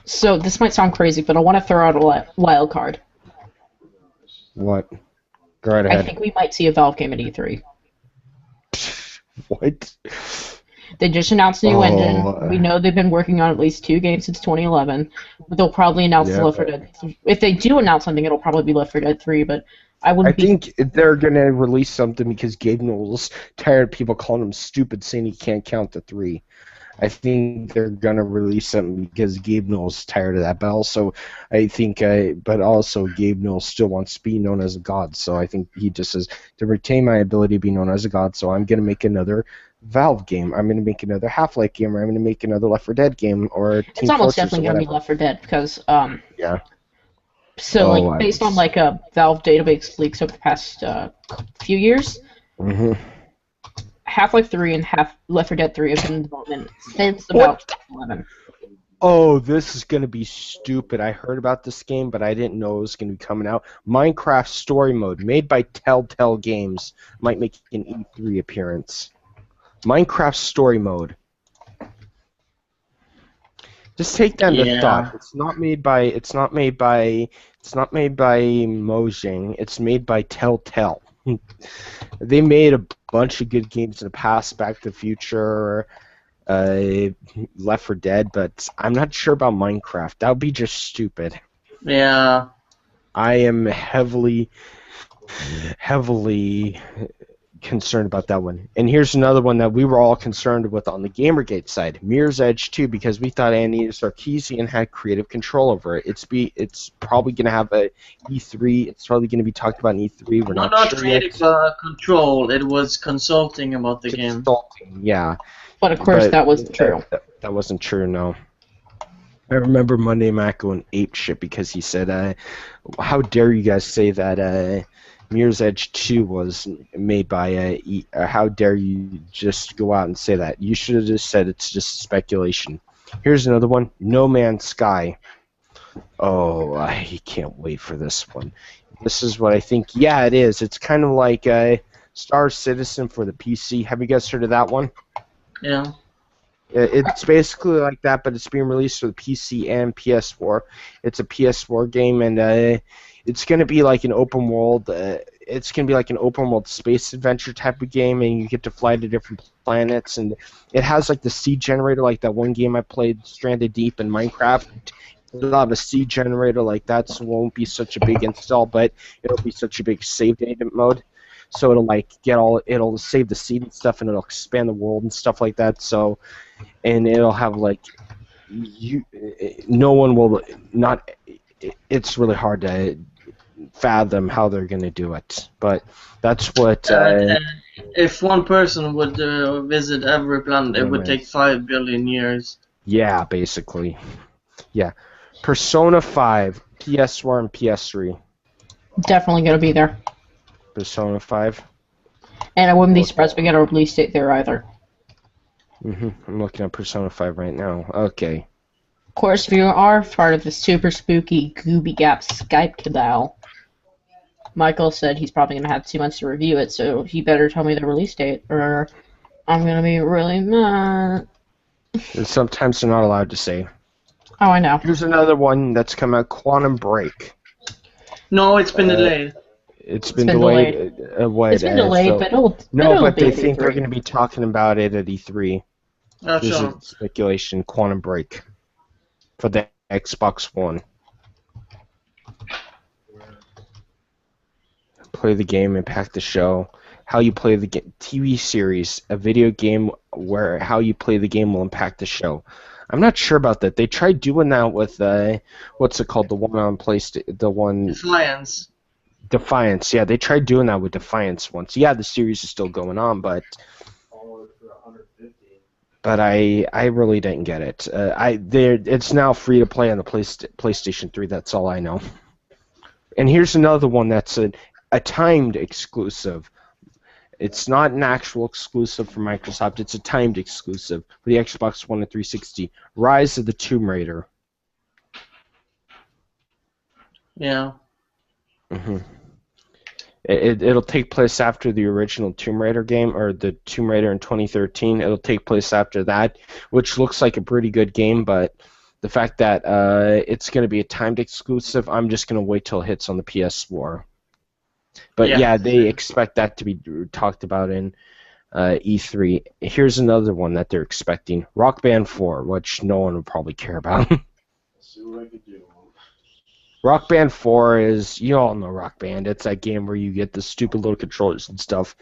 So this might sound crazy, but I want to throw out a wild card. What? Go right I ahead. think we might see a Valve game at E3. What? They just announced a new Oh, engine. We know they've been working on at least 2 games since 2011. But they'll probably announce Yeah. Left 4 Dead. If they do announce something, it'll probably be Left 4 Dead 3. But I I wouldn't be. think they're going to release something because Gabe Newell's tired of people calling him stupid, saying he can't count to 3. I think they're going to release something because Gabe Newell's tired of that. But also, I think, but also Gabe Newell still wants to be known as a god. So I think he just says to retain my ability to be known as a god. So I'm going to make another Valve game. I'm going to make another Half-Life game, or I'm going to make another Left 4 Dead game, or Team It's almost Fortress definitely or going to be whatever. Left 4 Dead because Yeah. So Oh, like based on like a Valve database leaks over the past few years, Mm-hmm. Half-Life 3 and Left 4 Dead 3 have been in development since about 2011. Oh, this is going to be stupid. I heard about this game, but I didn't know it was going to be coming out. Minecraft Story Mode, made by Telltale Games, might make an E3 appearance. Minecraft Story Mode. Just take that into thought. It's not made by Mojang. It's made by Telltale. They made a bunch of good games in the past, Back to the Future, Left 4 Dead, but I'm not sure about Minecraft. That would be just stupid. Yeah. I am heavily concerned about that one. And here's another one that we were all concerned with on the Gamergate side, Mirror's Edge 2, because we thought Andy Sarkeesian had creative control over it. It's probably going to have a E3. It's probably going to be talked about in E3. We're not sure creative yet. control. It was consulting about the game. Consulting, yeah. But of course, that wasn't true. That wasn't true, no. I remember Monday Mac going apeshit because he said, how dare you guys say that Mirror's Edge 2 was made by how dare you just go out and say that? You should have just said it's just speculation. Here's another one, No Man's Sky. Oh, I can't wait for this one. This is what I think. Yeah, it is. It's kind of like Star Citizen for the PC. Have you guys heard of that one? Yeah. It's basically like that, but it's being released for the PC and PS4. It's a PS4 game, and it's going to be like an open world. It's going to be like an open world space adventure type of game, and you get to fly to different planets. And it has like the seed generator, like that one game I played, Stranded Deep in Minecraft. It'll have a seed generator like that, so it won't be such a big install, but it'll be such a big save data mode. So it'll like it'll save the seed and stuff, and it'll expand the world and stuff like that. So, and it'll have like no one will not. It's really hard to fathom how they're gonna do it, but that's what. If one person would visit every planet, it would take 5 billion years. Yeah, basically. Yeah, Persona 5, PS4 and PS3. Definitely gonna be there. Persona 5. And I wouldn't be surprised if we get a release date there either. I'm looking at Persona 5 right now. Okay. Of course, if you are part of the super spooky Gooby Gap Skype cabal, Michael said he's probably going to have 2 months to review it, so he better tell me the release date, or I'm going to be really mad. And sometimes they're not allowed to say. Oh, I know. Here's another one that's come out, Quantum Break. No, it's been delayed. It's been delayed. It's been delayed, but it'll but be they at think they're E3. going to be talking about it at E3. Not There's sure. a speculation, Quantum Break, for the Xbox One. Play the game, impact the show. How you play the TV series, a video game where how you play the game will impact the show. I'm not sure about that. They tried doing that with what's it called? The one on PlayStation, the one. Defiance. Yeah, they tried doing that with Defiance once. Yeah, the series is still going on, but I really didn't get it. It's now free to play on the PlayStation 3. That's all I know. And here's another one that's a timed exclusive. It's not an actual exclusive for Microsoft. It's a timed exclusive for the Xbox One and 360. Rise of the Tomb Raider. Yeah. It'll take place after the original Tomb Raider game, or the Tomb Raider in 2013. It'll take place after that, which looks like a pretty good game, but the fact that it's going to be a timed exclusive, I'm just going to wait till it hits on the PS4. But yeah, they expect that to be talked about in E3. Here's another one that they're expecting, Rock Band 4, which no one would probably care about. Let's see what I can do. Rock Band 4 is, you all know Rock Band. It's that game where you get the stupid little controllers and stuff.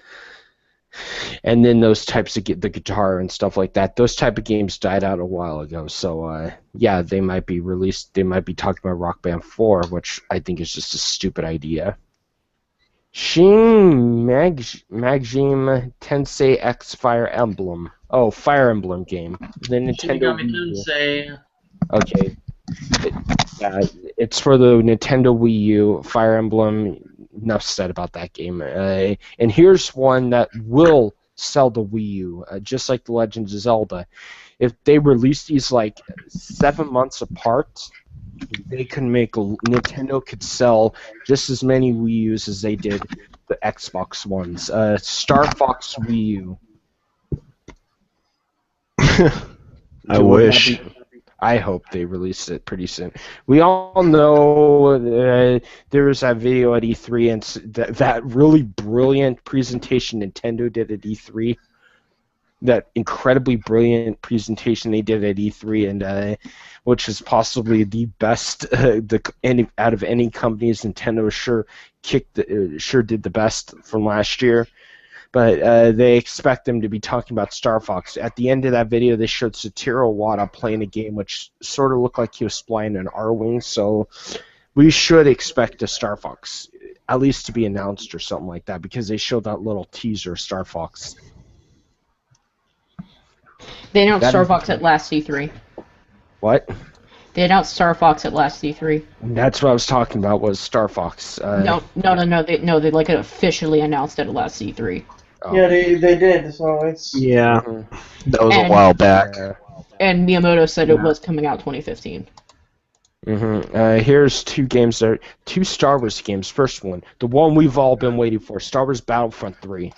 And then those types of the guitar and stuff like that. Those type of games died out a while ago. So, yeah, they might be released. They might be talking about Rock Band 4, which I think is just a stupid idea. Shin Megami Tensei X Fire Emblem. Oh, Fire Emblem game. The Nintendo Shin Megami Wii U. Tensei. Okay. It's for the Nintendo Wii U, Fire Emblem. Enough said about that game. And here's one that will sell the Wii U, just like The Legend of Zelda. If they release these like 7 months apart, they can make Nintendo could sell just as many Wii U's as they did the Xbox ones. Star Fox Wii U. I wish. I hope they release it pretty soon. We all know there was that video at E3 and that really brilliant presentation Nintendo did at E3. That incredibly brilliant presentation they did at E3, and which is possibly the best out of any companies. Nintendo sure did the best from last year. but they expect them to be talking about Star Fox. At the end of that video, they showed Satoru Iwata playing a game which sort of looked like he was flying an R-Wing, so we should expect a Star Fox, at least to be announced or something like that, because they showed that little teaser of Star Fox. They announced Star Fox at last C3. What? They announced Star Fox at last C3. That's what I was talking about, was Star Fox. No. They like officially announced it at last C3. Oh. Yeah, they did. So it's Yeah, Mhm. that was a while back. And Miyamoto said it was coming out 2015. Here's two games there, two Star Wars games. First one, the one we've all been waiting for, Star Wars Battlefront 3.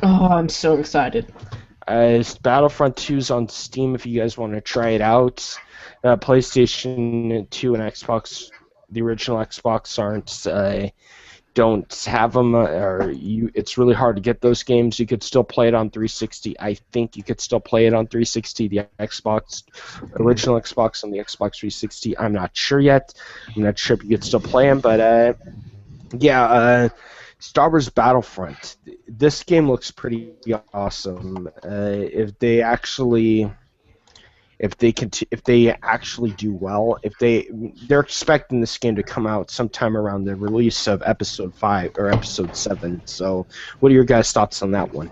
Oh, I'm so excited. Battlefront 2's on Steam if you guys want to try it out. PlayStation 2 and Xbox, the original Xbox don't have them, it's really hard to get those games. You could still play it on 360. I think you could still play it on 360, the Xbox, original Xbox and the Xbox 360. I'm not sure yet. I'm not sure if you could still play them, but Star Wars Battlefront. This game looks pretty awesome. If they actually do well, they're expecting this game to come out sometime around the release of Episode 5 or Episode 7. So, what are your guys' thoughts on that one?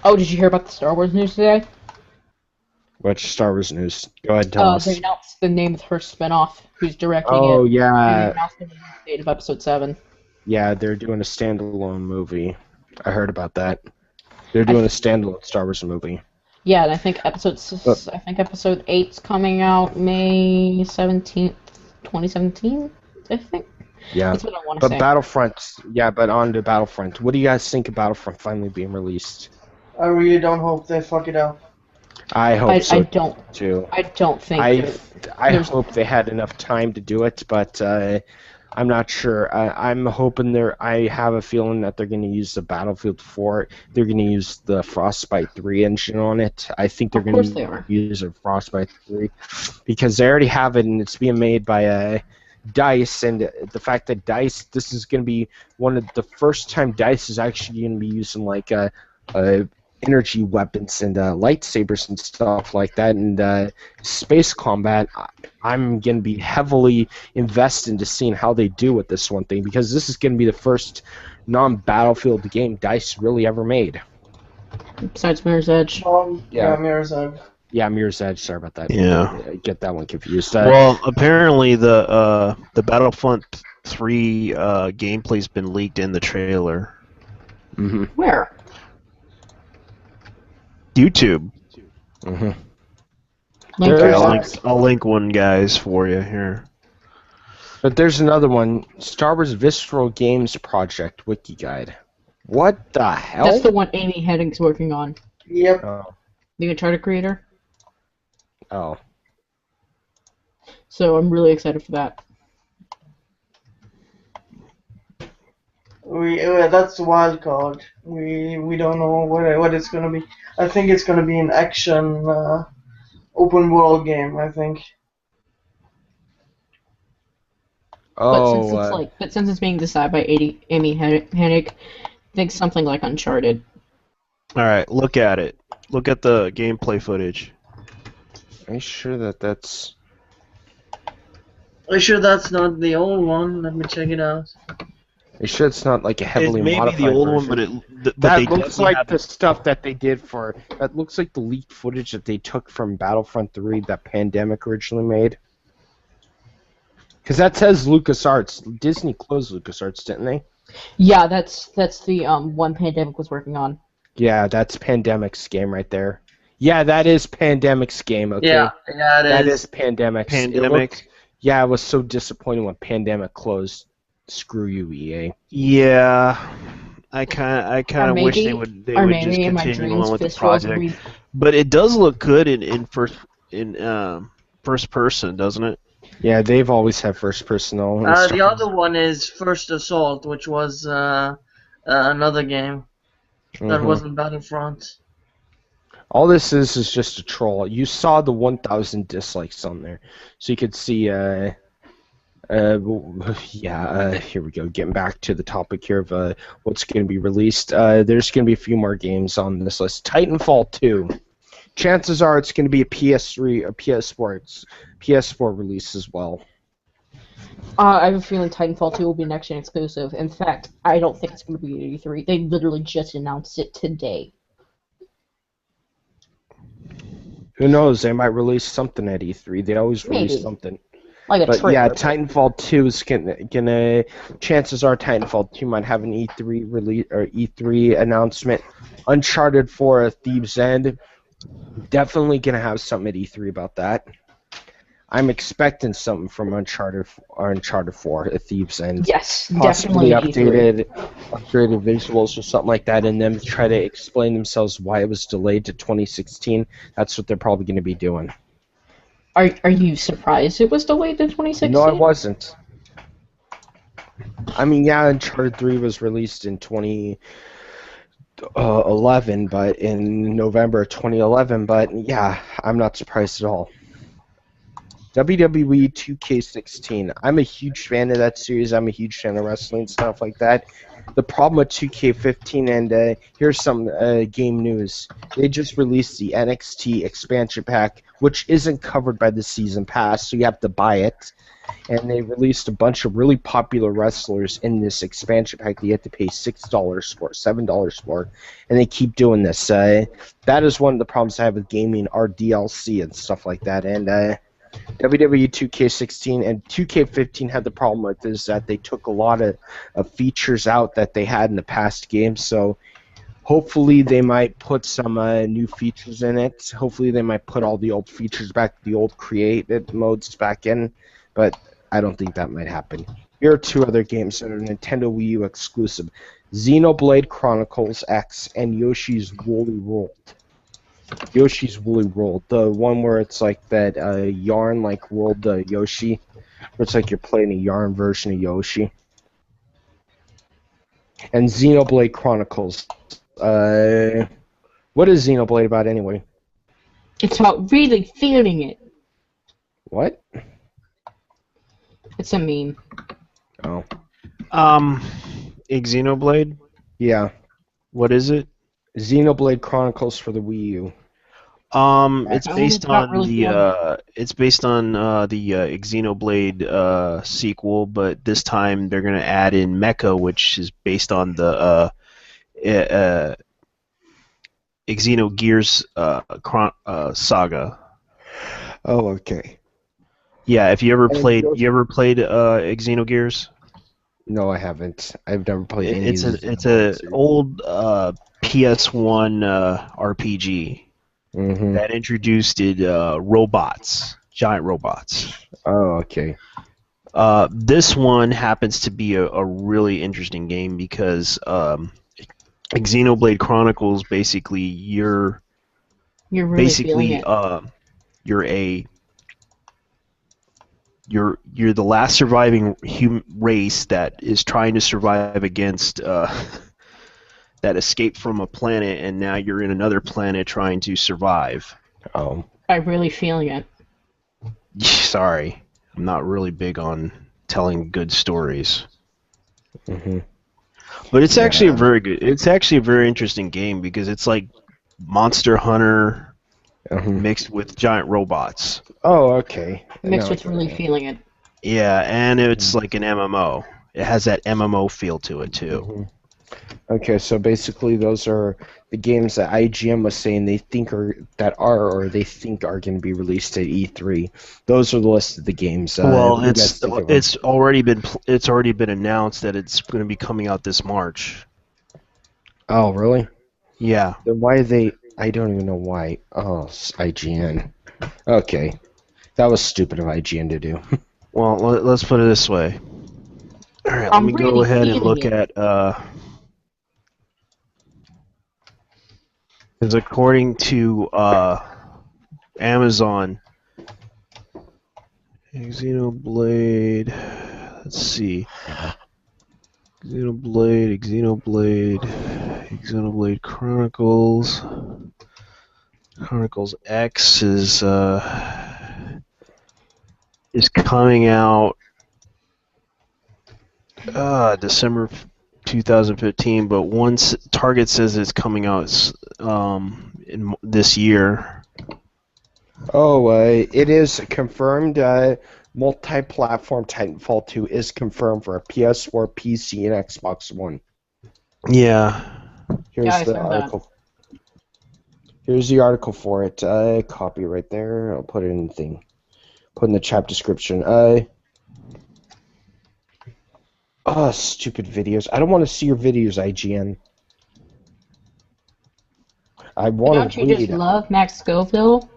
Oh, did you hear about the Star Wars news today? What's Star Wars news? Go ahead and tell us. They announced the name of her spinoff, who's directing it. Oh, And they yeah. announced the date of Episode 7. Yeah, they're doing a standalone movie. I heard about that. They're doing a standalone Star Wars movie. Yeah, and I think Episode 8's coming out May 17th, 2017, I think. Yeah. That's what I want to say. But on to Battlefront. What do you guys think of Battlefront finally being released? I really don't hope they fuck it up. I hope so too. I don't think I hope they had enough time to do it, but I'm not sure. I'm hoping I have a feeling that they're going to use the Battlefield 4. They're going to use the Frostbite 3 engine on it. I think they're going to use a Frostbite 3 because they already have it and it's being made by DICE. And the fact that DICE, this is going to be one of the first time DICE is actually going to be using like energy weapons and lightsabers and stuff like that, and space combat. I'm going to be heavily invested into seeing how they do with this one thing, because this is going to be the first non-Battlefield game DICE really ever made. Besides Mirror's Edge. Yeah, Mirror's Edge. Yeah, Mirror's Edge. Sorry about that. Yeah. I get that one confused. Well, apparently the Battlefront 3 gameplay's been leaked in the trailer. Mm-hmm. Where? YouTube. Mm-hmm. I'll link one, guys, for you here. But there's another one, Star Wars Visceral Games Project Wiki Guide. What the hell? That's the one Amy Hennig's working on. Yep. Oh. The Uncharted creator. Oh. So I'm really excited for that. That's the wild card. We don't know what it's gonna be. I think it's gonna be an action open world game. I think. Oh. But since it's being decided by Amy Hennig, I think something like Uncharted. All right, look at it. Look at the gameplay footage. Are you sure that's? Are you sure that's not the old one? Let me check it out. Are you sure it's not like a heavily It may modified be the old version? one, but That they looks definitely like have the stuff that they did for. That looks like the leaked footage that they took from Battlefront 3 that Pandemic originally made. Because that says LucasArts. Disney closed LucasArts, didn't they? Yeah, that's the one Pandemic was working on. Yeah, that's Pandemic's game right there. Yeah, that is Pandemic's game. Okay. Yeah, that is Pandemic's. Pandemic. Yeah, it was so disappointing when Pandemic closed. Screw you, EA. Yeah, I kind of wish they would just continue on with the project. But it does look good in first person, doesn't it? Yeah, they've always had first person. The other one is First Assault, which was another game that wasn't Battlefront. All this is just a troll. You saw the 1,000 dislikes on there, so you could see Here we go. Getting back to the topic here of what's going to be released. There's going to be a few more games on this list. Titanfall 2. Chances are it's going to be a PS3 or PS4. It's PS4 release as well. I have a feeling Titanfall 2 will be next gen exclusive. In fact, I don't think it's going to be at E3. They literally just announced it today. Who knows? They might release something at E3. They always release Maybe. something. Like a But trailer. yeah, Titanfall 2 is gonna. Chances are Titanfall 2 might have an E3 release or E3 announcement. Uncharted 4: Thieves' End, definitely gonna have something at E3 about that. I'm expecting something from Uncharted 4: Thieves' End. Yes, Possibly definitely E3. upgraded visuals or something like that, and them try to explain themselves why it was delayed to 2016. That's what they're probably going to be doing. Are you surprised it was delayed to 2016? No, I wasn't. I mean, yeah, Uncharted 3 was released in 2011, but in November 2011. But yeah, I'm not surprised at all. WWE 2K16. I'm a huge fan of that series. I'm a huge fan of wrestling and stuff like that. The problem with 2K15, and here's some game news. They just released the NXT expansion pack, which isn't covered by the season pass, so you have to buy it. And they released a bunch of really popular wrestlers in this expansion pack that you have to pay $6 for, $7 for, and they keep doing this. That is one of the problems I have with gaming, are DLC and stuff like that. And WWE 2K16 and 2K15 had the problem with is that they took a lot of features out that they had in the past games. So hopefully they might put some new features in it. Hopefully they might put all the old features back, the old created modes back in. But I don't think that might happen. Here are two other games that are Nintendo Wii U exclusive: Xenoblade Chronicles X and Yoshi's Woolly World. Yoshi's Woolly World, the one where it's like that yarn-like world Yoshi, where it's like you're playing a yarn version of Yoshi. And Xenoblade Chronicles. What is Xenoblade about anyway? It's about really feeling it. What? It's a meme. Oh. Xenoblade? Yeah. What is it? Xenoblade Chronicles for the Wii U. It's Oh, based it's not on really the fun. Xenoblade sequel, but this time they're gonna add in Mecha, which is based on the Xenogears saga. Oh, okay. Yeah, if And you ever played Xenogears? No, I haven't. I've never played any It's of a the it's Xenoblade a series. old PS1 RPG Mm-hmm. that introduced robots, giant robots. Oh, okay. This one happens to be a really interesting game because Xenoblade Chronicles basically You're really feeling it. you're a you're the last surviving human race that is trying to survive against that escaped from a planet, and now you're in another planet trying to survive. Oh. I'm really feeling it. Sorry, I'm not really big on telling good stories. Mm-hmm. But it's actually a Yeah. very good. It's actually a very interesting game because it's like Monster Hunter Uh-huh. mixed with giant robots. Oh, okay. Mixed Now I with get really it. feeling it. Yeah, and it's like an MMO. It has that MMO feel to it too. Mm-hmm. Okay, so basically those are the games that IGN was saying they think are going to be released at E3. Those are the list of the games. Well, What do you guys think of them? it's already been announced that it's going to be coming out this March. Oh, really? Yeah. Then why they? I don't even know why. Oh, IGN. Okay, that was stupid of IGN to do. Well, let's put it this way. All right, let I'm me go really ahead and feeling look it. at because according to Amazon, Xenoblade. Let's see. Xenoblade Chronicles. Chronicles X is coming out December 2015, but once Target says it's coming out in this year. Oh, it is confirmed. Multi-platform Titanfall 2 is confirmed for a PS4, PC, and Xbox One. Yeah. Here's Yeah, I the saw that. article. Here's the article for it. Copy right there. I'll put it in the thing. Put in the chat description. Stupid videos. I don't want to see your videos, IGN. I want Don't to you just read. love Max Scoville?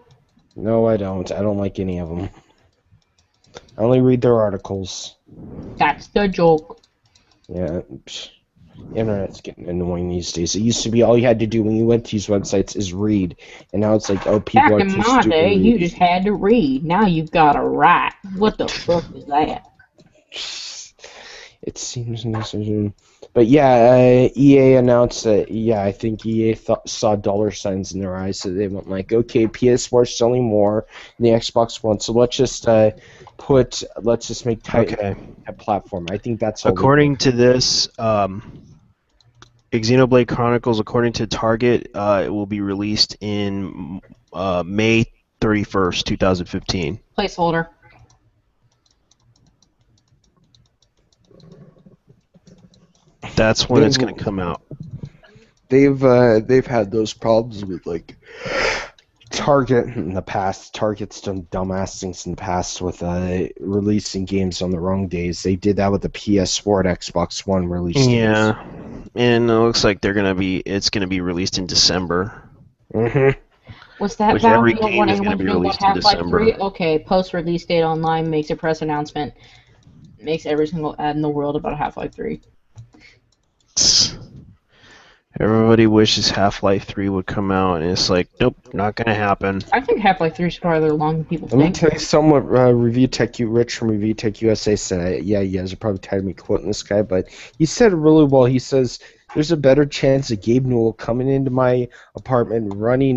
No, I don't. I don't like any of them. I only read their articles. That's the joke. Yeah. Internet's getting annoying these days. It used to be all you had to do when you went to these websites is read, and now it's like, oh, people Back are in too my stupid day, to you read. just had to read. Now you've got to write. What the fuck is that? It seems necessary. But yeah, EA announced that, yeah, I think EA saw dollar signs in their eyes, so they went like, okay, PS4 is selling more than the Xbox One, so let's just make Titan a platform. I think that's all. According to this, Xenoblade Chronicles, according to Target, it will be released in May 31st, 2015. Placeholder. That's when it's going to come out. They've had those problems with like Target in the past. Target's done dumbass things in the past with releasing games on the wrong days. They did that with the PS4 and Xbox One release days. Yeah, and it looks like it's going to be released in December. Mm-hmm. Was that Which every Valve game when is I going to went be to know about released in Half-Life December. 3? Okay, post-release date online makes a press announcement. Makes every single ad in the world about Half-Life 3. Everybody wishes Half-Life 3 would come out, and it's like, nope, not going to happen. I think Half-Life 3 is farther along than people Let me think. tell you somewhat. Rich from Review Tech USA said, yeah, you guys are probably tired of me quoting this guy, but he said it really well. He says, there's a better chance of Gabe Newell coming into my apartment,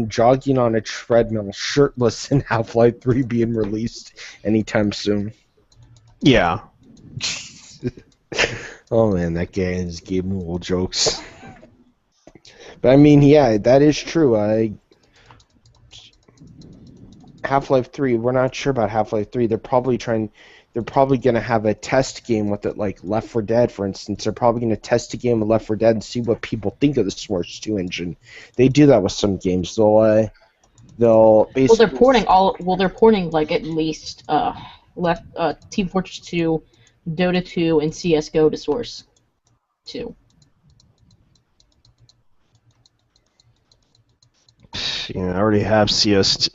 jogging on a treadmill, shirtless, and Half-Life 3 being released anytime soon. Yeah. Oh man, that guy and his Gabe Newell jokes. But I mean, yeah, that is true. Half-Life 3, we're not sure about Half-Life 3. They're probably going to have a test game with it, like Left 4 Dead, for instance. They're probably going to test a game of Left 4 Dead and see what people think of the Source 2 engine. They do that with some games. They'll basically... They're porting like at least Team Fortress 2, Dota 2, and CS:GO to Source 2. I already have CS:GO.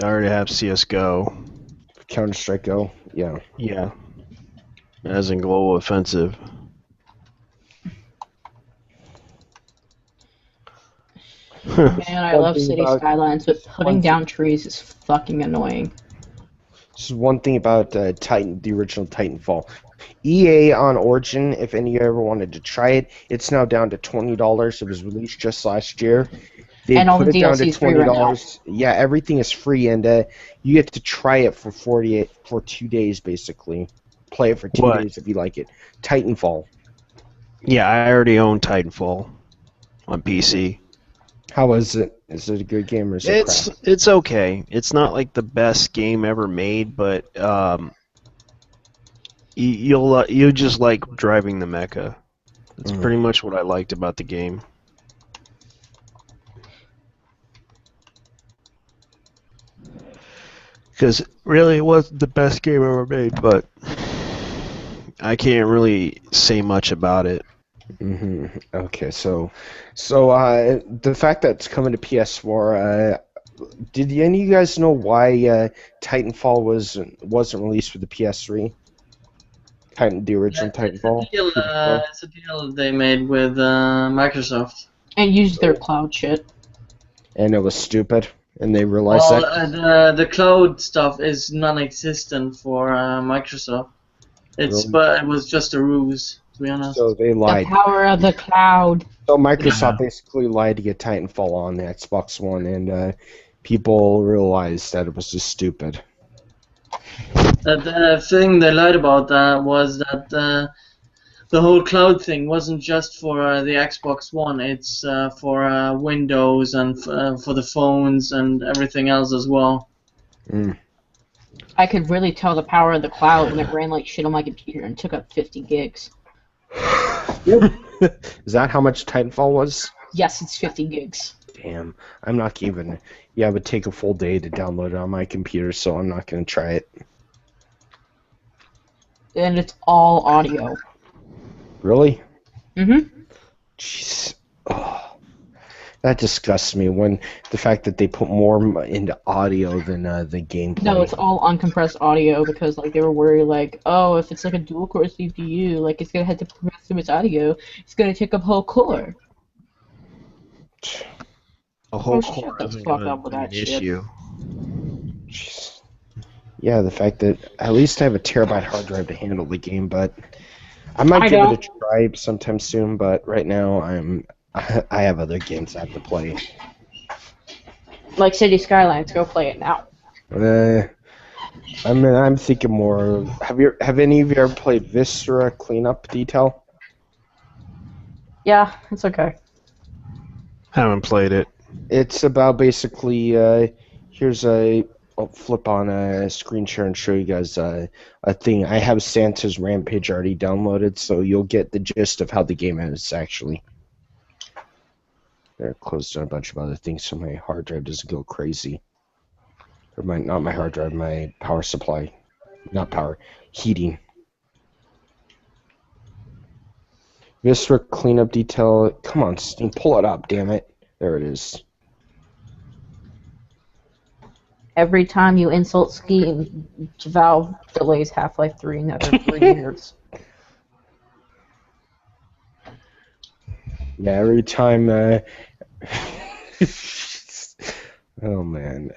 Counter-Strike Go, yeah. Yeah. As in Global Offensive. Man, I love City Skylines, but putting down trees is fucking annoying. This is one thing about the original Titanfall. EA on Origin, if any of you ever wanted to try it, it's now down to $20. It was released just last year. They And all put the it down to DLC is free right now. $20. Yeah, everything is free, and you get to try it for 2 days, basically. Play it for 2 days if you like it. Titanfall. Yeah, I already own Titanfall on PC. How is it? Is it a good game or is it crap? It's okay. It's not like the best game ever made, but you'll just like driving the mecha. That's pretty much what I liked about the game. Because really, it wasn't the best game ever made, but I can't really say much about it. Mm-hmm. Okay, so the fact that it's coming to PS4, did any of you guys know why Titanfall wasn't released for the PS3? The original Titanfall. It's a deal they made with Microsoft. And use their cloud shit. And it was stupid, and they realized that. The cloud stuff is non-existent for Microsoft. It was just a ruse, to be honest. So they lied. The power of the cloud. So Microsoft basically lied to get Titanfall on the Xbox One, and people realized that it was just stupid. The thing they lied about was that the whole cloud thing wasn't just for the Xbox One. It's for Windows and for the phones and everything else as well. Mm. I could really tell the power of the cloud when it ran like shit on my computer and took up 50 gigs. Is that how much Titanfall was? Yes, it's 50 gigs. Damn, I'm not even. Yeah, it would take a full day to download it on my computer, so I'm not gonna try it. And it's all audio. Really? Mm-hmm. Jeez. Oh, that disgusts me. When the fact that they put more into audio than the gameplay. No, it's all uncompressed audio because like they were worried like, oh, if it's like a dual core CPU, like it's gonna have to progress through its audio, it's gonna take up whole core. A whole Oh, core shut the isn't fuck gonna up with be an that shit. issue. Jeez. Yeah, the fact that at least I have a terabyte hard drive to handle the game, but I might I give don't. it a try sometime soon. But right now, I have other games I have to play. Like City Skylines, go play it now. I'm thinking more. Have any of you ever played Viscera Cleanup Detail? Yeah, it's okay. Haven't played it. It's about basically I'll flip on a screen share and show you guys a thing. I have Santa's Rampage already downloaded, so you'll get the gist of how the game is actually. They're closed down a bunch of other things so my hard drive doesn't go crazy. Or not my hard drive, my power supply. Not power, heating. Viscera Cleanup Detail. Come on, Steam, pull it up, damn it. There it is. Every time you insult Steam, Valve delays Half-Life 3 another 3 years. Yeah, every time. Oh man.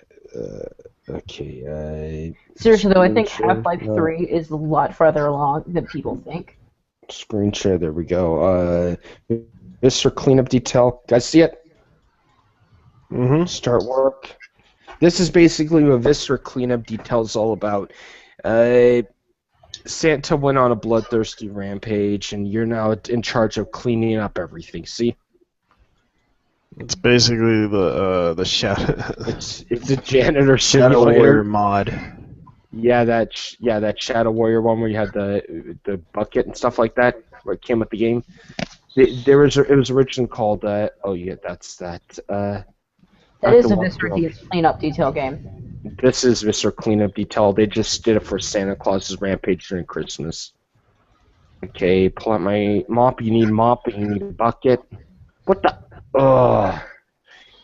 Okay. Seriously though, I think Screen share? Half-Life No. 3 is a lot farther along than people think. Screen share. There we go. Viscera Cleanup Detail. Guys, see it? Mm-hmm. Start work. This is basically what Viscera Cleanup Detail is all about. Santa went on a bloodthirsty rampage, and you're now in charge of cleaning up everything. See? It's basically the shadow. It's a janitor Shadow simulator. Warrior mod. Yeah, that Shadow Warrior one where you had the bucket and stuff like that, where it came with the game. It was originally called. Oh yeah, that's that. That is a Viscera cleanup detail game. This is Viscera Cleanup Detail. They just did it for Santa Claus's Rampage during Christmas. Okay, pull out my mop. You need mop, and you need a bucket. What the? Ugh.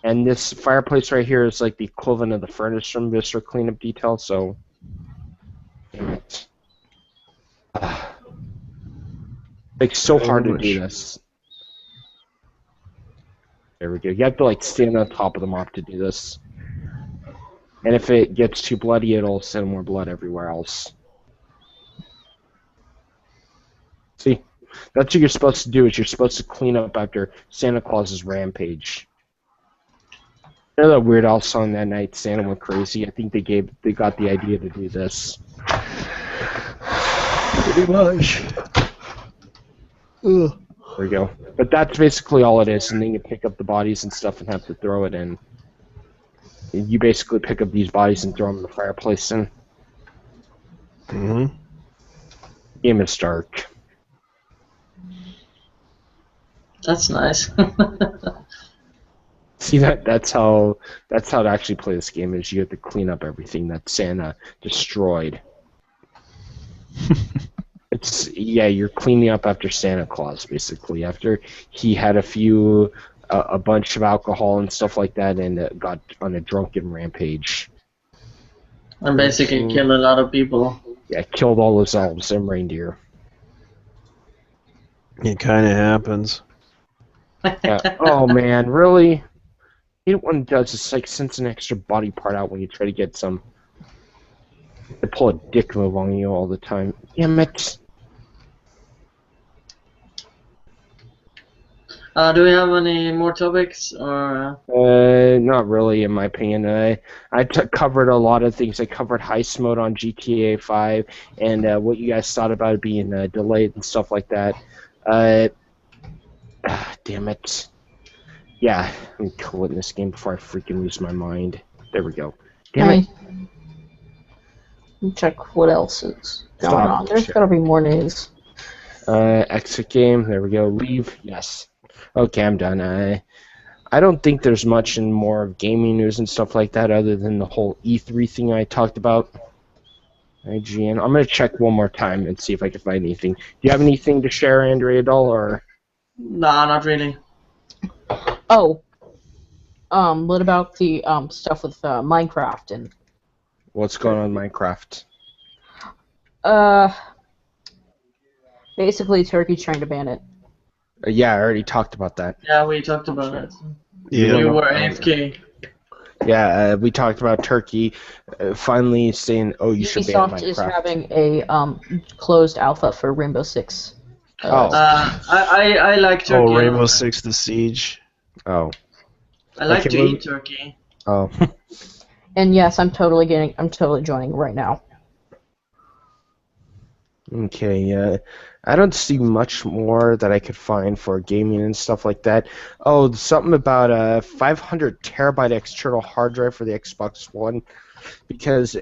And this fireplace right here is like the equivalent of the furnace from Viscera Cleanup Detail, so. Damn it. It's so hard to do this. There we go. You have to like stand on top of the mop to do this. And if it gets too bloody, it'll send more blood everywhere else. See? That's what you're supposed to do, is you're supposed to clean up after Santa Claus's rampage. You know that Weird Al song that night, Santa Went Crazy? I think they got the idea to do this. Pretty much. There we go. But that's basically all it is, and then you pick up the bodies and stuff and have to throw it in. You basically pick up these bodies and throw them in the fireplace, and Mm-hmm. game is dark. That's nice. See that's how to actually play this game, is you have to clean up everything that Santa destroyed. You're cleaning up after Santa Claus, basically, after he had a bunch of alcohol and stuff like that, and got on a drunken rampage. And basically kill a lot of people. Yeah, killed all his elves and reindeer. It kind of happens. Yeah. Oh man, really? You know what it does? It's like sends an extra body part out when you try to get some. They pull a dick move on you all the time. Damn it! Do we have any more topics or? Not really, in my opinion. Covered a lot of things. I covered heist mode on GTA 5 and what you guys thought about it being delayed and stuff like that. Damn it. Yeah, I'm quitting this game before I freaking lose my mind. There we go. Damn it. Let me check what else is going Stop. on. There's gotta be more news. Exit game. There we go. Leave. Yes. Okay, I'm done. I don't think there's much in more of gaming news and stuff like that other than the whole E3 thing I talked about. IGN. I'm going to check one more time and see if I can find anything. Do you have anything to share, Andrea, at all? Or? Nah, not really. Oh. What about the stuff with Minecraft and What's going on in Minecraft? basically Turkey's trying to ban it. Yeah, I already talked about that. Yeah, we talked about it. Yeah. You were AFK. Yeah, we talked about Turkey finally saying, "Oh, you should ban Ubisoft Minecraft." is having a closed alpha for Rainbow Six. I like Turkey. Oh, Rainbow Six: The Siege. Oh. I like Okay, to well- eat turkey. Oh. And yes, I'm totally joining right now. Okay, I don't see much more that I could find for gaming and stuff like that. Oh, something about a 500 terabyte external hard drive for the Xbox One. Because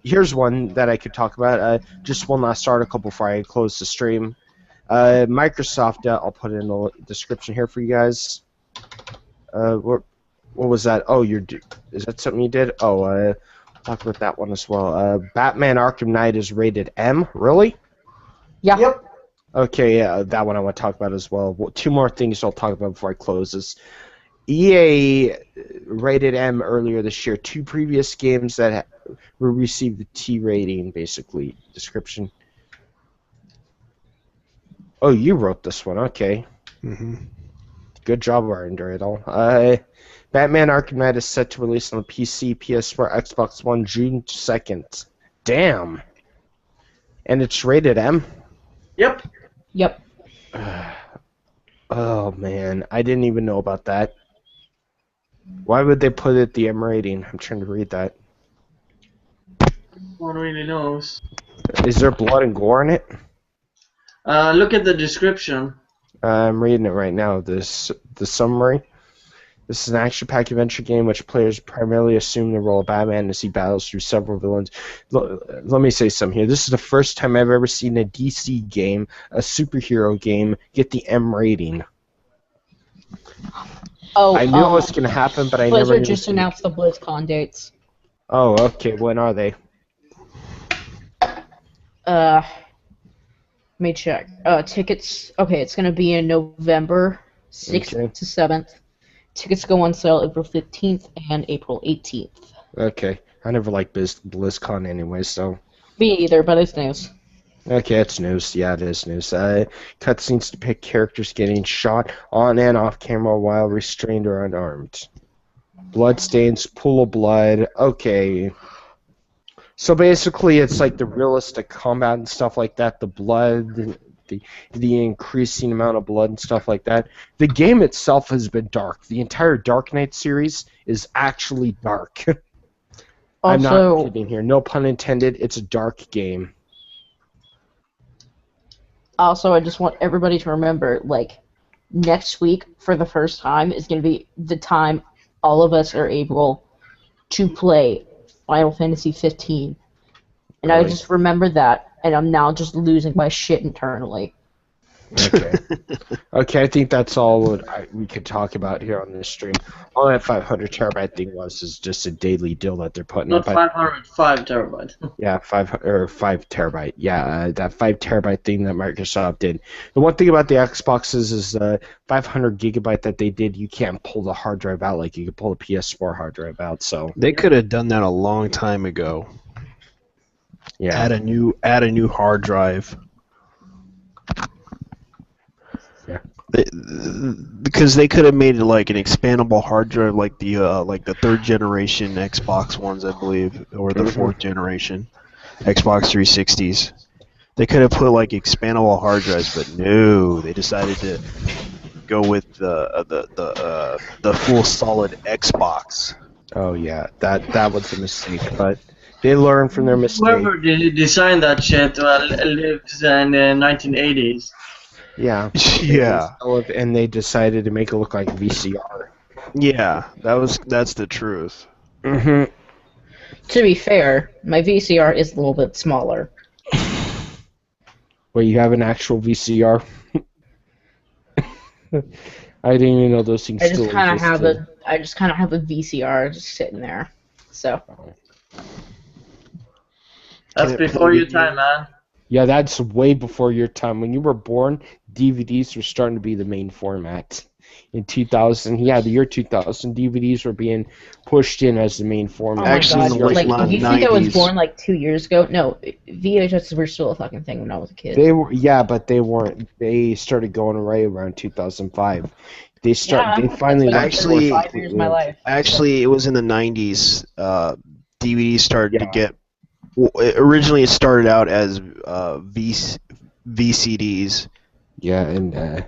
here's one that I could talk about. Just one last article before I close the stream. Microsoft. I'll put it in the description here for you guys. What was that? Oh, is that something you did? Oh, talk about that one as well. Batman Arkham Knight is rated M. Really? Yeah. Yep. Okay, yeah, that one I want to talk about as well. Two more things I'll talk about before I close this. EA rated M earlier this year. Two previous games that received the T rating, basically. Description. Oh, you wrote this one. Okay. Mm-hmm. Good job, Arnder, it all. Batman Arkham Knight is set to release on the PC, PS4, Xbox One June 2nd. Damn. And it's rated M? Yep. Yep. Oh, man. I didn't even know about that. Why would they put it the M rating? I'm trying to read that. One really knows. Is there blood and gore in it? Look at the description. I'm reading it right now. The summary. This is an action-packed adventure game which players primarily assume the role of Batman as he battles through several villains. Let me say something here. This is the first time I've ever seen a DC game, a superhero game, get the M rating. Oh, I knew it was going to happen, but I never Blizzard knew. just announced the BlizzCon dates. Oh, okay. When are they? Let me check. Tickets. Okay, it's gonna be in November 6th Okay. to 7th. Tickets go on sale April 15th and April 18th. Okay. I never liked BlizzCon anyway, so. Me either, but it's news. Okay, it's news. Yeah, it is news. Cutscenes depict characters getting shot on and off camera while restrained or unarmed. Bloodstains, pool of blood. Okay. So basically, it's like the realistic combat and stuff like that. The blood, the increasing amount of blood and stuff like that. The game itself has been dark. The entire Dark Knight series is actually dark. I'm not Also, kidding here. No pun intended. It's a dark game. I just want everybody to remember, like, next week, for the first time, is going to be the time all of us are able to play Final Fantasy 15. And I Really? just remember that, and I'm now just losing my shit internally. Okay. Okay, I think that's all we could talk about here on this stream. All that 500 terabyte thing was is just a daily deal that they're putting Not up. 505 terabyte. Yeah, 5 terabyte. Yeah, that 5 terabyte thing that Microsoft did. The one thing about the Xboxes is the 500 gigabyte that they did. You can't pull the hard drive out like you could pull the PS4 hard drive out. So They could have done that a long time ago. yeah, Add a new hard drive. Yeah. Because they could have made it like an expandable hard drive, like the third generation Xbox ones, I believe, or the fourth generation Xbox 360s. They could have put like expandable hard drives, but no, they decided to go with the full solid Xbox. Oh yeah, that was a mistake, but they learned from their mistake. Whoever designed that shit lived in the 1980s. Yeah. Yeah, And they decided to make it look like VCR. yeah, that's the truth. Mm-hmm. To be fair, my VCR is a little bit smaller. Wait, you have an actual VCR? I didn't even know those things I just still kind of existed. have a VCR just sitting there. So That's Can it before play your time, man. Yeah, that's way before your time. When you were born, DVDs were starting to be the main format. In 2000, yeah, the year 2000, DVDs were being pushed in as the main format. oh my Actually, in god, the late like if you think I was 90s. born like 2 years ago, no, VHS were still a fucking thing when I was a kid. They were, yeah, but they weren't. They started going away around 2005. They Yeah, finally that's went been towards Actually- 5 years of my completely. life. Actually, it was in the 90s. DVDs started to Yeah. get. Well, originally, it started out as VCDs. Yeah, and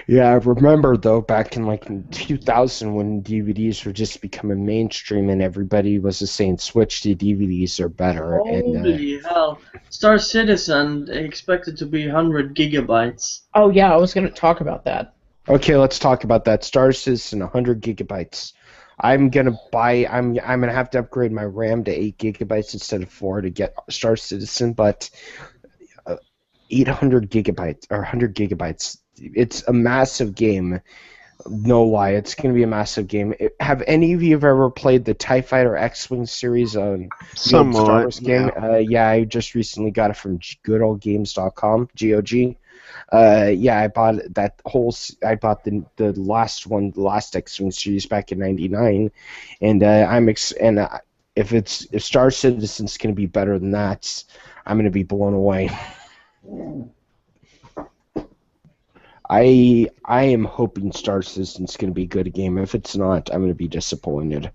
yeah, I remember though back in like 2000 when DVDs were just becoming mainstream and everybody was just saying switch to DVDs are better. Holy hell. Star Citizen expected to be 100 gigabytes. Oh yeah, I was gonna talk about that. Okay, let's talk about that. Star Citizen 100 gigabytes. I'm gonna have to upgrade my RAM to 8 gigabytes instead of 4 to get Star Citizen, but 800 gigabytes or 100 gigabytes. It's a massive game. No lie, it's going to be a massive game. Have any of you ever played the TIE Fighter X-Wing series on the old Star Wars game? Yeah, I just recently got it from goodoldgames.com, GOG. Yeah, I bought that whole. I bought the last one, the last X-Wing series back in '99, and if Star Citizen's going to be better than that, I'm going to be blown away. I am hoping Star Citizen's going to be a good game. If it's not, I'm going to be disappointed.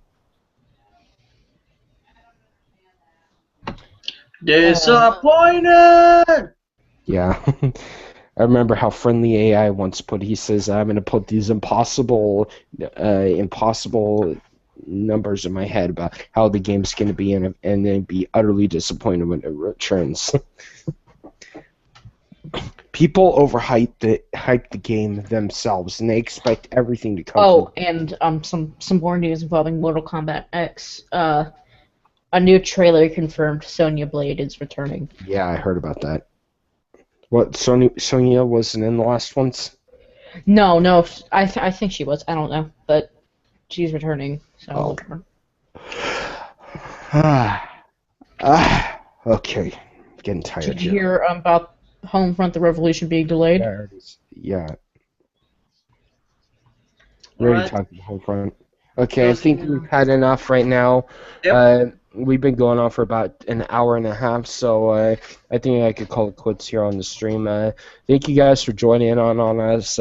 Disappointed! Yeah. I remember how Friendly AI once put. He says, "I'm going to put these impossible numbers in my head about how the game's going to be, and then be utterly disappointed when it returns." People overhype the game themselves, and they expect everything to come. Oh, and some more news involving Mortal Kombat X. A new trailer confirmed Sonya Blade is returning. Yeah, I heard about that. What, Sonya wasn't in the last ones? No, I think she was. I don't know, but she's returning. So. Okay, getting tired. Did you hear about Homefront: The Revolution being delayed? Yeah. We already talked about Homefront. Okay, I think we've had enough right now. Yep. We've been going on for about an hour and a half, so I think I could call it quits here on the stream. Thank you guys for joining in on us.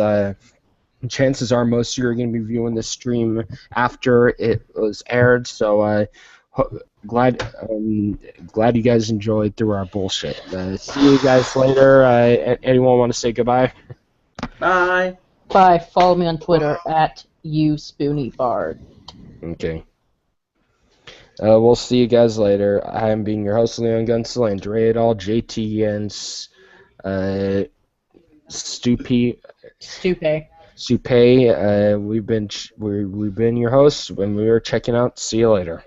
Chances are most of you are going to be viewing this stream after it was aired, so glad you guys enjoyed through our bullshit. See you guys later. Anyone want to say goodbye? Bye. Bye. Follow me on Twitter at @USpoonieBard. Okay. We'll see you guys later. I'm being your host, Leon Gunsel, and Dre et al, JT, and Stupe. We've been your hosts, and we were checking out. See you later.